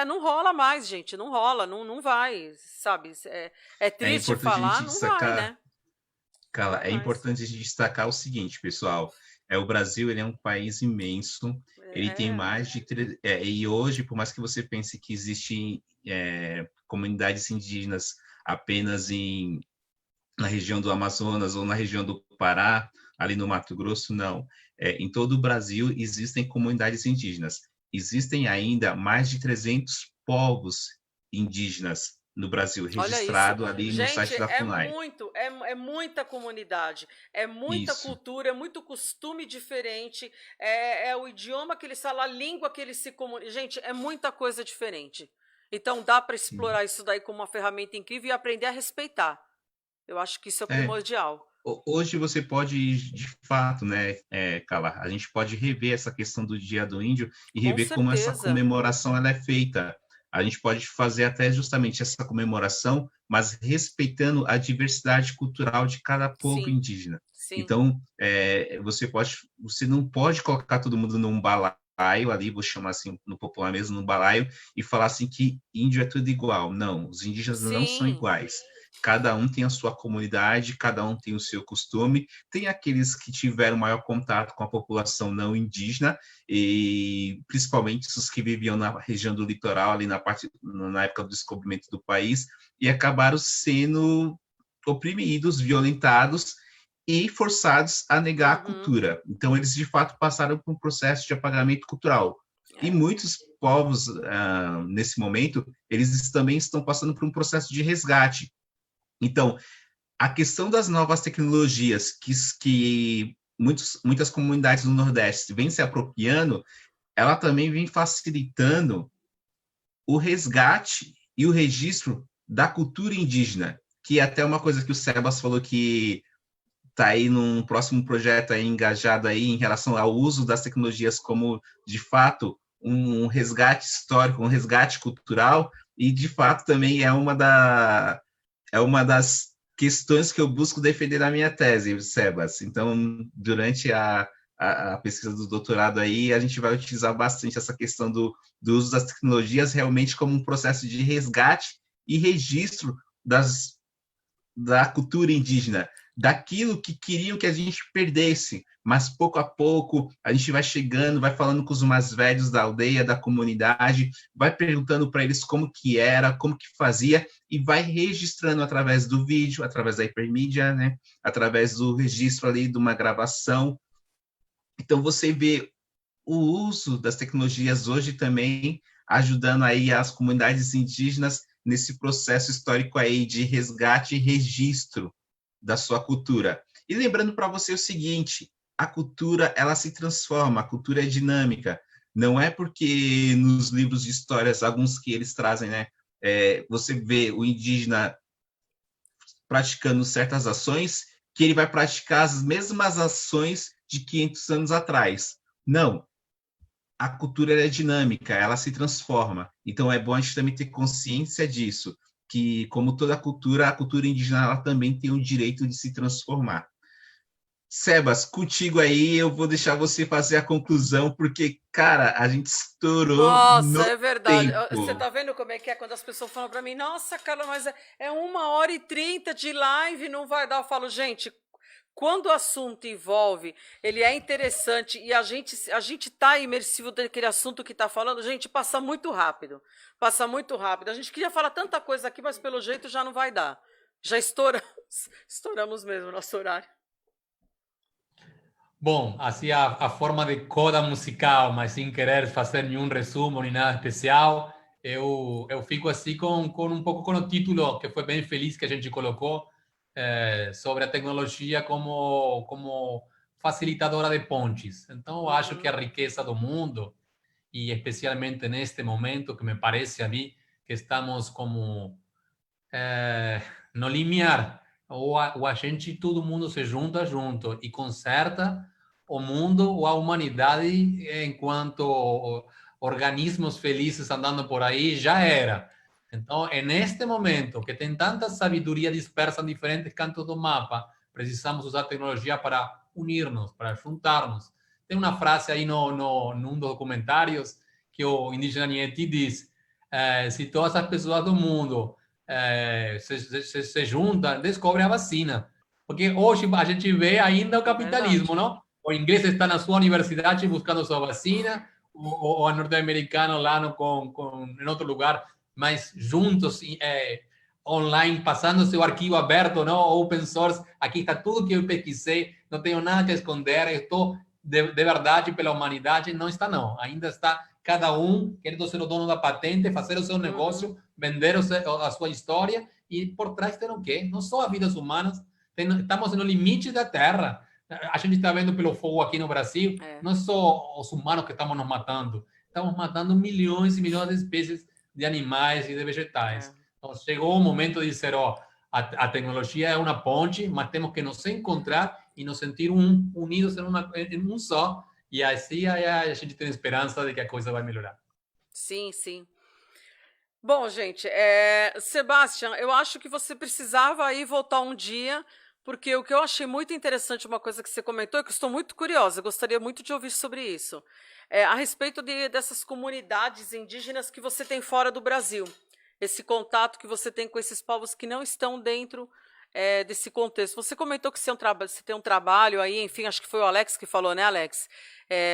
não rola mais, gente, não rola, não vai, sabe? É triste falar, não vai, né? Carla, é importante a gente destacar o seguinte, pessoal, o Brasil, ele é um país imenso, ele tem mais de... e hoje, por mais que você pense que existem comunidades indígenas apenas na região do Amazonas ou na região do Pará, ali no Mato Grosso, não. Em todo o Brasil existem comunidades indígenas. Existem ainda mais de 300 povos indígenas no Brasil, registrado ali no site da FUNAI. É muita comunidade, é muita cultura, é muito costume diferente, é o idioma que eles falam, a língua que eles se comunicam. Gente, é muita coisa diferente. Então dá para explorar isso daí como uma ferramenta incrível e aprender a respeitar. Eu acho que isso é primordial. Hoje você pode, de fato, né, Carla, a gente pode rever essa questão do Dia do Índio e rever como essa comemoração ela é feita. A gente pode fazer até justamente essa comemoração, mas respeitando a diversidade cultural de cada povo indígena. Sim. Então, você não pode colocar todo mundo num balaio ali, vou chamar assim no popular mesmo, num balaio, e falar assim que índio é tudo igual. Não, os indígenas não são iguais. Cada um tem a sua comunidade, cada um tem o seu costume. Tem aqueles que tiveram maior contato com a população não indígena, e principalmente os que viviam na região do litoral, ali na época do descobrimento do país, e acabaram sendo oprimidos, violentados e forçados a negar a cultura. Então, eles, de fato, passaram por um processo de apagamento cultural. E muitos povos, nesse momento, eles também estão passando por um processo de resgate. Então, a questão das novas tecnologias que muitas comunidades do Nordeste vêm se apropriando, ela também vem facilitando o resgate e o registro da cultura indígena, que é até uma coisa que o Sebas falou que está aí num próximo projeto aí engajado aí em relação ao uso das tecnologias como, de fato, um resgate histórico, um resgate cultural, e, de fato, também é uma das questões que eu busco defender na minha tese, Sebas. Então, durante a pesquisa do doutorado aí, a gente vai utilizar bastante essa questão do uso das tecnologias realmente como um processo de resgate e registro da cultura indígena, daquilo que queriam que a gente perdesse, mas pouco a pouco a gente vai chegando, vai falando com os mais velhos da aldeia, da comunidade, vai perguntando para eles como que era, como que fazia, e vai registrando através do vídeo, através da hipermídia, né? Através do registro ali de uma gravação. Então você vê o uso das tecnologias hoje também ajudando aí as comunidades indígenas nesse processo histórico aí de resgate e registro da sua cultura. E lembrando para você o seguinte, a cultura, ela se transforma, a cultura é dinâmica. Não é porque nos livros de histórias, alguns que eles trazem, né, você vê o indígena praticando certas ações, que ele vai praticar as mesmas ações de 500 anos atrás. Não. A cultura é dinâmica, ela se transforma. Então, é bom a gente também ter consciência disso, que, como toda cultura, a cultura indígena ela também tem o direito de se transformar. Sebas, contigo aí, eu vou deixar você fazer a conclusão, porque, cara, a gente estourou Nossa, no é verdade. Você tempo. tá vendo como é que é quando as pessoas falam para mim, nossa, Carla, mas é 1h30 de live, não vai dar. Eu falo, gente, quando o assunto envolve, ele é interessante e a gente tá imersivo naquele assunto que tá falando, gente, passa muito rápido. Passa muito rápido. A gente queria falar tanta coisa aqui, mas pelo jeito já não vai dar. Já estouramos mesmo nosso horário. Bom, assim a forma de coda musical, mas sem querer fazer nenhum resumo nem nada especial, eu fico assim com um pouco com o título, que foi bem feliz que a gente colocou, sobre a tecnologia como facilitadora de pontes. Então, eu acho que a riqueza do mundo, e especialmente neste momento, que me parece a mim que estamos como no limiar, ou a gente, todo mundo se junta junto e conserta o mundo ou a humanidade enquanto organismos felizes andando por aí, já era. Então, neste momento, que tem tanta sabedoria dispersa em diferentes cantos do mapa, precisamos usar tecnologia para unir-nos, para juntar-nos. Tem uma frase aí num dos documentários que o indígena Nieti diz, se todas as pessoas do mundo se juntam, descobrem a vacina. Porque hoje a gente vê ainda o capitalismo, não? O inglês está na sua universidade buscando sua vacina, o norte-americano lá em outro lugar, mas juntos, online, passando seu arquivo aberto, não? Open source, aqui está tudo que eu pesquisei, não tenho nada que esconder, estou de verdade pela humanidade, não está não, ainda está cada um querendo ser o dono da patente, fazer o seu negócio, vender a sua história, e por trás tem o quê? Não só as vidas humanas, estamos no limite da Terra. A gente está vendo pelo fogo aqui no Brasil, não é só os humanos que estamos nos matando, estamos matando milhões e milhões de espécies de animais e de vegetais. Então, chegou o momento de dizer, a tecnologia é uma ponte, mas temos que nos encontrar e nos sentir unidos em um só, e assim a gente tem esperança de que a coisa vai melhorar. Sim, sim. Bom, gente, Sebastião, eu acho que você precisava aí voltar um dia, porque o que eu achei muito interessante, uma coisa que você comentou, é que eu estou muito curiosa, gostaria muito de ouvir sobre isso, a respeito dessas comunidades indígenas que você tem fora do Brasil. esse contato que você tem com esses povos que não estão dentro desse contexto. Você comentou que você tem um trabalho aí, enfim, acho que foi o Alex que falou, né, Alex?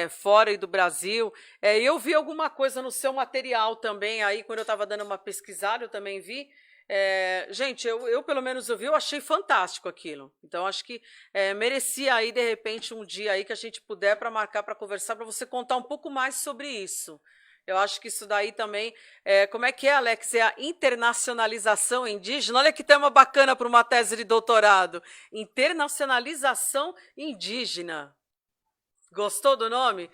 Fora aí do Brasil. Eu vi alguma coisa no seu material também aí, quando eu estava dando uma pesquisada, eu também vi. Gente, eu pelo menos eu achei fantástico aquilo. Então, acho que merecia aí, de repente, um dia aí que a gente puder para marcar, para conversar, para você contar um pouco mais sobre isso. Eu acho que isso daí também, como é que é, Alex? É a internacionalização indígena. Olha que tema bacana para uma tese de doutorado. Internacionalização indígena. Gostou do nome?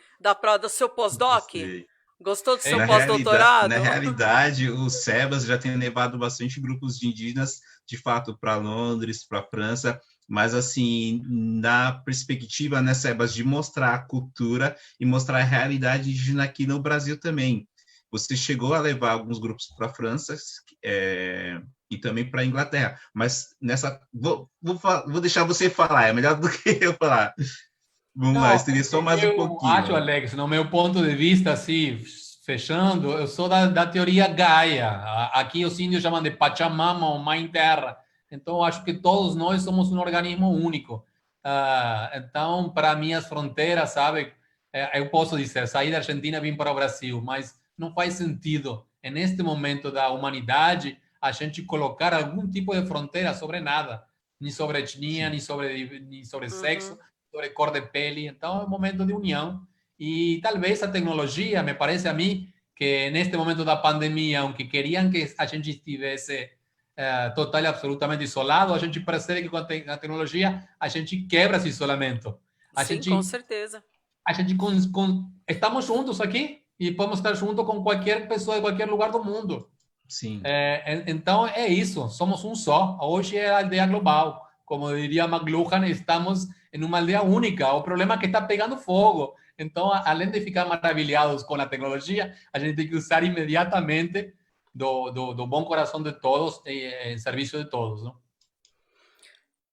Do seu pós-doc? Gostei. Gostou do seu pós-doutorado? Na realidade, o SEBAS já tem levado bastante grupos de indígenas, de fato, para Londres, para a França, mas, assim, na perspectiva, né, SEBAS, de mostrar a cultura e mostrar a realidade indígena aqui no Brasil também. Você chegou a levar alguns grupos para a França e também para a Inglaterra, mas nessa... Vou deixar você falar, é melhor do que eu falar. Vamos lá, eu teria só mais um pouquinho. Eu acho, Alex, no meu ponto de vista, assim, fechando, eu sou da teoria Gaia. Aqui os índios chamam de Pachamama, ou Mãe Terra. Então, eu acho que todos nós somos um organismo único. Então, para mim, as fronteiras, sabe, eu posso dizer, sair da Argentina e vir para o Brasil, mas não faz sentido, neste momento da humanidade, a gente colocar algum tipo de fronteira sobre nada, nem sobre etnia, nem sobre sexo, sobre cor de pele. Então, é um momento de união. E talvez a tecnologia, me parece a mim, que neste momento da pandemia, aunque queriam que a gente estivesse total e absolutamente isolado, a gente percebe que com a tecnologia a gente quebra esse isolamento. Com certeza. A gente estamos juntos aqui e podemos estar juntos com qualquer pessoa de qualquer lugar do mundo. Sim. Então, é isso. Somos um só. Hoje é a aldeia global. Como diria McLuhan, estamos em uma aldeia única. O problema é que está pegando fogo. Então, além de ficar maravilhados com a tecnologia, a gente tem que usar imediatamente do bom coração de todos em serviço de todos, não?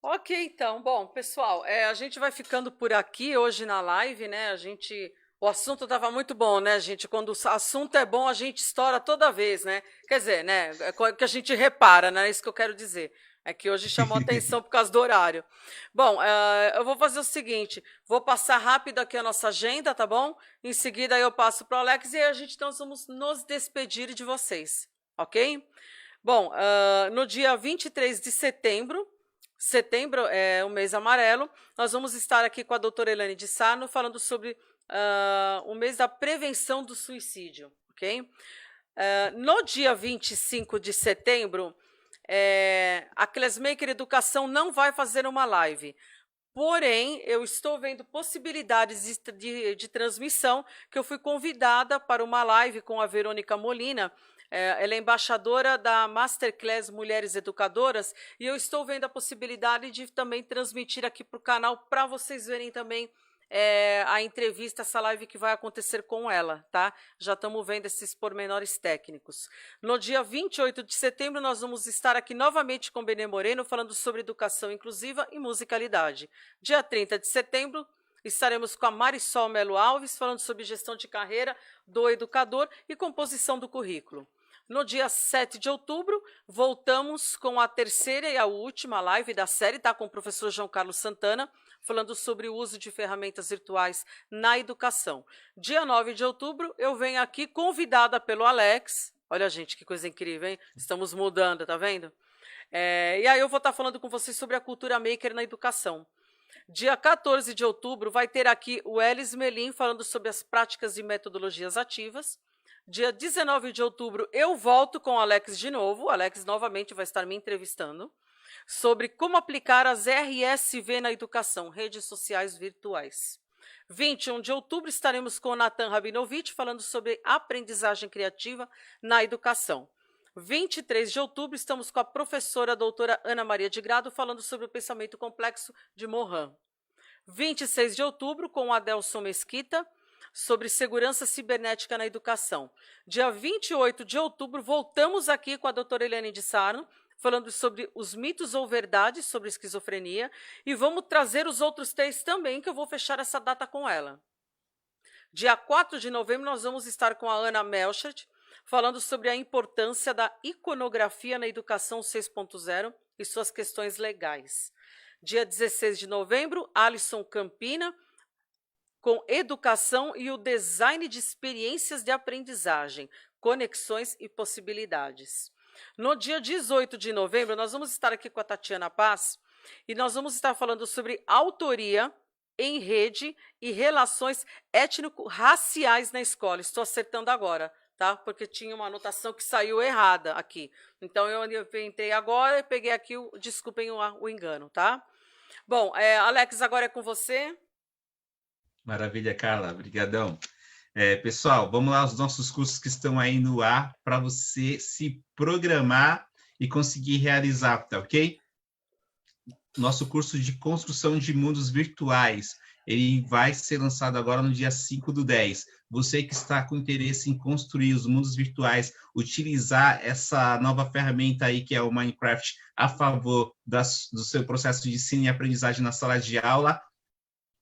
Ok, então. Bom, pessoal, a gente vai ficando por aqui hoje na live, né? O assunto estava muito bom, né, gente? Quando o assunto é bom, a gente estoura toda vez, né? Quer dizer, né? É que a gente repara, né? É isso que eu quero dizer. É que hoje chamou atenção por causa do horário. Bom, eu vou fazer o seguinte, vou passar rápido aqui a nossa agenda, tá bom? Em seguida eu passo para o Alex e aí nós vamos nos despedir de vocês, ok? Bom, no dia 23 de setembro é o mês amarelo, nós vamos estar aqui com a doutora Elaine de Sarno falando sobre o mês da prevenção do suicídio, ok? No dia 25 de setembro, a Classmaker Educação não vai fazer uma live, porém, eu estou vendo possibilidades de transmissão, que eu fui convidada para uma live com a Verônica Molina. Ela é embaixadora da Masterclass Mulheres Educadoras, e eu estou vendo a possibilidade de também transmitir aqui para o canal, para vocês verem também a entrevista, essa live que vai acontecer com ela, tá? Já estamos vendo esses pormenores técnicos. No dia 28 de setembro, nós vamos estar aqui novamente com Benê Moreno, falando sobre educação inclusiva e musicalidade. Dia 30 de setembro, estaremos com a Marisol Melo Alves, falando sobre gestão de carreira do educador e composição do currículo. No dia 7 de outubro, voltamos com a terceira e a última live da série, tá? Com o professor João Carlos Santana, falando sobre o uso de ferramentas virtuais na educação. Dia 9 de outubro, eu venho aqui convidada pelo Alex. Olha, gente, que coisa incrível, hein? Estamos mudando, tá vendo? E aí eu vou estar falando com vocês sobre a cultura maker na educação. Dia 14 de outubro, vai ter aqui o Elis Melim falando sobre as práticas e metodologias ativas. Dia 19 de outubro, eu volto com o Alex de novo. O Alex novamente vai estar me entrevistando sobre como aplicar as RSV na educação, redes sociais virtuais. 21 de outubro, estaremos com o Natan Rabinovich, falando sobre aprendizagem criativa na educação. 23 de outubro, estamos com a professora doutora Ana Maria de Grado, falando sobre o pensamento complexo de Morin. 26 de outubro, com o Adelson Mesquita, sobre segurança cibernética na educação. Dia 28 de outubro, voltamos aqui com a doutora Elaine de Sarno, falando sobre os mitos ou verdades sobre esquizofrenia, e vamos trazer os outros três também, que eu vou fechar essa data com ela. Dia 4 de novembro, nós vamos estar com a Ana Melchert, falando sobre a importância da iconografia na educação 6.0 e suas questões legais. Dia 16 de novembro, Alisson Campina, com educação e o design de experiências de aprendizagem, conexões e possibilidades. No dia 18 de novembro, nós vamos estar aqui com a Tatiana Paz e nós vamos estar falando sobre autoria em rede e relações étnico-raciais na escola. Estou acertando agora, tá? Porque tinha uma anotação que saiu errada aqui. Então, eu entrei agora e peguei aqui, desculpem o engano, tá? Bom, Alex, agora é com você. Maravilha, Carla. Obrigadão. Pessoal, vamos lá, os nossos cursos que estão aí no ar para você se programar e conseguir realizar, tá ok? Nosso curso de construção de mundos virtuais, ele vai ser lançado agora no dia 5/10. Você que está com interesse em construir os mundos virtuais, utilizar essa nova ferramenta aí que é o Minecraft a favor do seu processo de ensino e aprendizagem na sala de aula,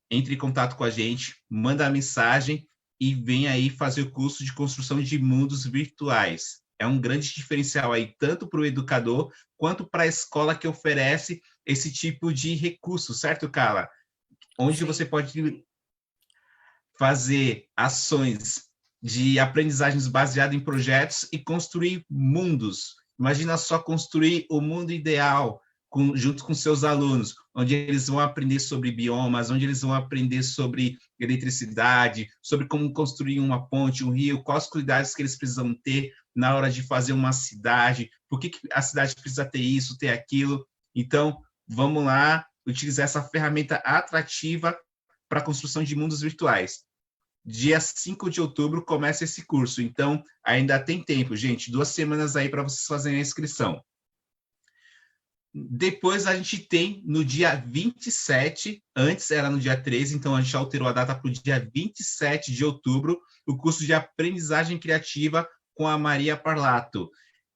entre em contato com a gente, manda a mensagem e vem aí fazer o curso de construção de mundos virtuais. É um grande diferencial aí, tanto para o educador, quanto para a escola que oferece esse tipo de recurso, certo, Carla? Onde você pode fazer ações de aprendizagens baseadas em projetos e construir mundos. Imagina só construir o mundo ideal junto com seus alunos, onde eles vão aprender sobre biomas, onde eles vão aprender sobre eletricidade, sobre como construir uma ponte, um rio, quais cuidados que eles precisam ter na hora de fazer uma cidade, por que a cidade precisa ter isso, ter aquilo. Então, vamos lá utilizar essa ferramenta atrativa para a construção de mundos virtuais. Dia 5 de outubro começa esse curso, então ainda tem tempo, gente, 2 semanas aí para vocês fazerem a inscrição. Depois a gente tem no dia 27, antes era no dia 13, então a gente alterou a data para o dia 27 de outubro, o curso de aprendizagem criativa com a Maria Parlato.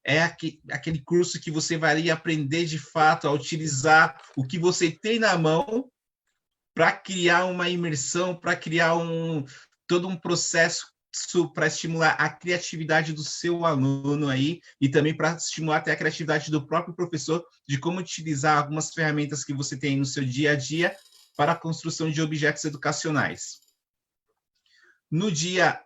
É aquele curso que você vai aprender de fato a utilizar o que você tem na mão para criar uma imersão, para criar todo um processo para estimular a criatividade do seu aluno aí e também para estimular até a criatividade do próprio professor de como utilizar algumas ferramentas que você tem no seu dia a dia para a construção de objetos educacionais. No dia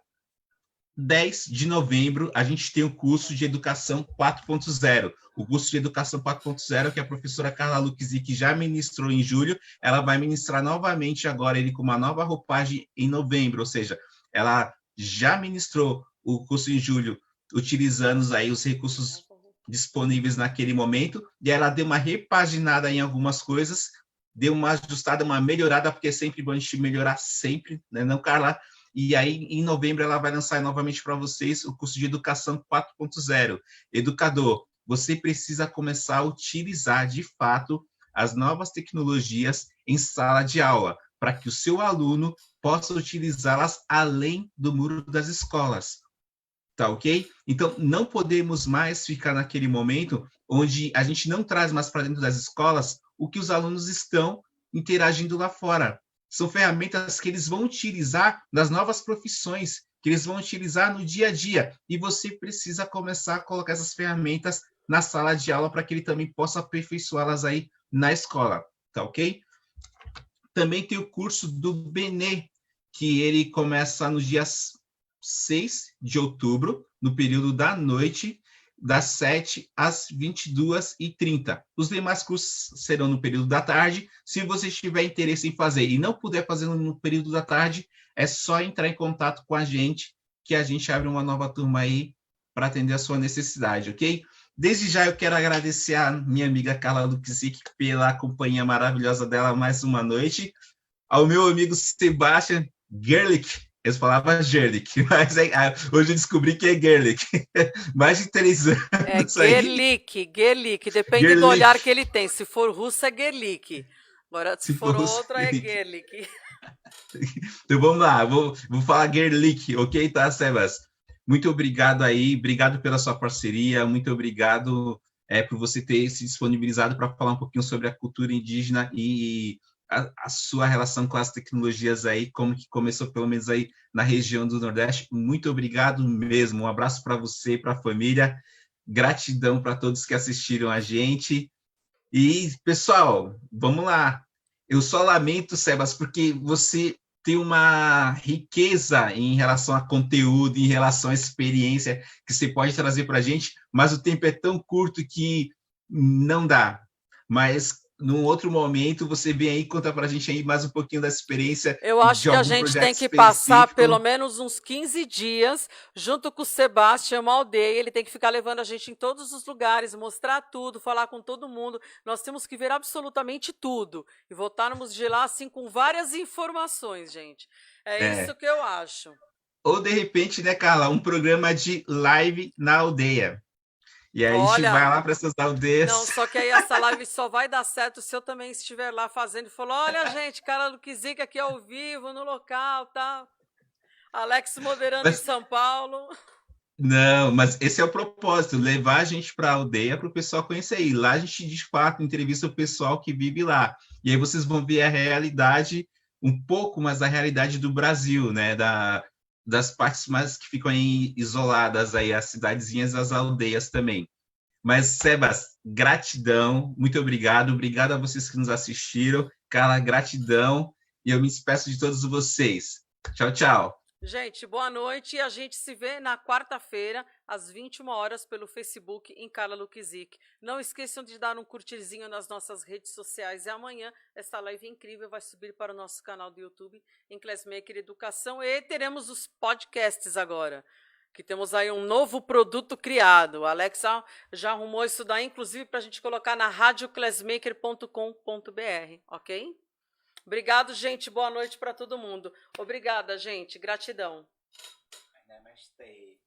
10 de novembro, a gente tem o curso de Educação 4.0. O curso de Educação 4.0, que a professora Carla Luksic já ministrou em julho, ela vai ministrar novamente agora ele com uma nova roupagem em novembro, ou seja, ela já ministrou o curso em julho, utilizando aí os recursos disponíveis naquele momento, e ela deu uma repaginada em algumas coisas, deu uma ajustada, uma melhorada, porque é sempre bom a gente melhorar sempre, né, não, Carla? E aí, em novembro, ela vai lançar novamente para vocês o curso de Educação 4.0. Educador, você precisa começar a utilizar, de fato, as novas tecnologias em sala de aula, para que o seu aluno possa utilizá-las além do muro das escolas. Tá ok? Então, não podemos mais ficar naquele momento onde a gente não traz mais para dentro das escolas o que os alunos estão interagindo lá fora. São ferramentas que eles vão utilizar nas novas profissões, que eles vão utilizar no dia a dia. E você precisa começar a colocar essas ferramentas na sala de aula para que ele também possa aperfeiçoá-las aí na escola. Tá ok? Também tem o curso do Benê, que ele começa no dia 6 de outubro, no período da noite, das 7 às 22h30. Os demais cursos serão no período da tarde. Se você tiver interesse em fazer e não puder fazer no período da tarde, é só entrar em contato com a gente, que a gente abre uma nova turma aí para atender a sua necessidade, ok? Desde já eu quero agradecer a minha amiga Carla Luksic pela companhia maravilhosa dela mais uma noite, ao meu amigo Sebastian Gerlich, eu falava Gerlich, mas hoje eu descobri que é Gerlich, mais de 3 anos. É Gerlich, depende do olhar que ele tem, se for russo é Gerlich, agora se for outra é Gerlich. Então vamos lá, vou falar Gerlich, ok, tá, Sebas? Muito obrigado aí, obrigado pela sua parceria, muito obrigado por você ter se disponibilizado para falar um pouquinho sobre a cultura indígena e a sua relação com as tecnologias aí, como que começou pelo menos aí na região do Nordeste. Muito obrigado mesmo. Um abraço para você e para a família. Gratidão para todos que assistiram a gente. E, pessoal, vamos lá. Eu só lamento, Sebas, porque você tem uma riqueza em relação a conteúdo, em relação à experiência que você pode trazer para a gente, mas o tempo é tão curto que não dá. Mas, num outro momento, você vem aí e conta para a gente aí mais um pouquinho da experiência Eu acho de que a algum gente projeto tem que passar específico. pelo menos uns 15 dias junto com o Sebastião, uma aldeia. Ele tem que ficar levando a gente em todos os lugares, mostrar tudo, falar com todo mundo. Nós temos que ver absolutamente tudo e voltarmos de lá assim com várias informações, gente. É isso que eu acho. Ou, de repente, né, Carla, um programa de live na aldeia. E aí a gente Olha, vai lá para essas aldeias. não, só que aí essa live só vai dar certo se eu também estiver lá fazendo e falar, olha, gente, cara do Kizik aqui ao vivo, no local, tá? Alex moderando em São Paulo. Não, mas esse é o propósito, levar a gente para a aldeia para o pessoal conhecer aí. Lá a gente, de fato, entrevista o pessoal que vive lá. E aí vocês vão ver a realidade, um pouco mais da realidade do Brasil, né? Das partes mais que ficam aí isoladas, aí, as cidadezinhas, as aldeias também. Mas, Sebas, gratidão, muito obrigado. Obrigado a vocês que nos assistiram. Carla, gratidão. E eu me despeço de todos vocês. Tchau, tchau. Gente, boa noite e a gente se vê na quarta-feira, às 21 horas, pelo Facebook em Carla Lukizik. Não esqueçam de dar um curtirzinho nas nossas redes sociais e amanhã esta live incrível vai subir para o nosso canal do YouTube, em Classmaker Educação, e teremos os podcasts agora, que temos aí um novo produto criado. O Alex já arrumou isso daí, inclusive, para a gente colocar na radioclassmaker.com.br, ok? Obrigado, gente. Boa noite para todo mundo. Obrigada, gente. Gratidão. Namastê.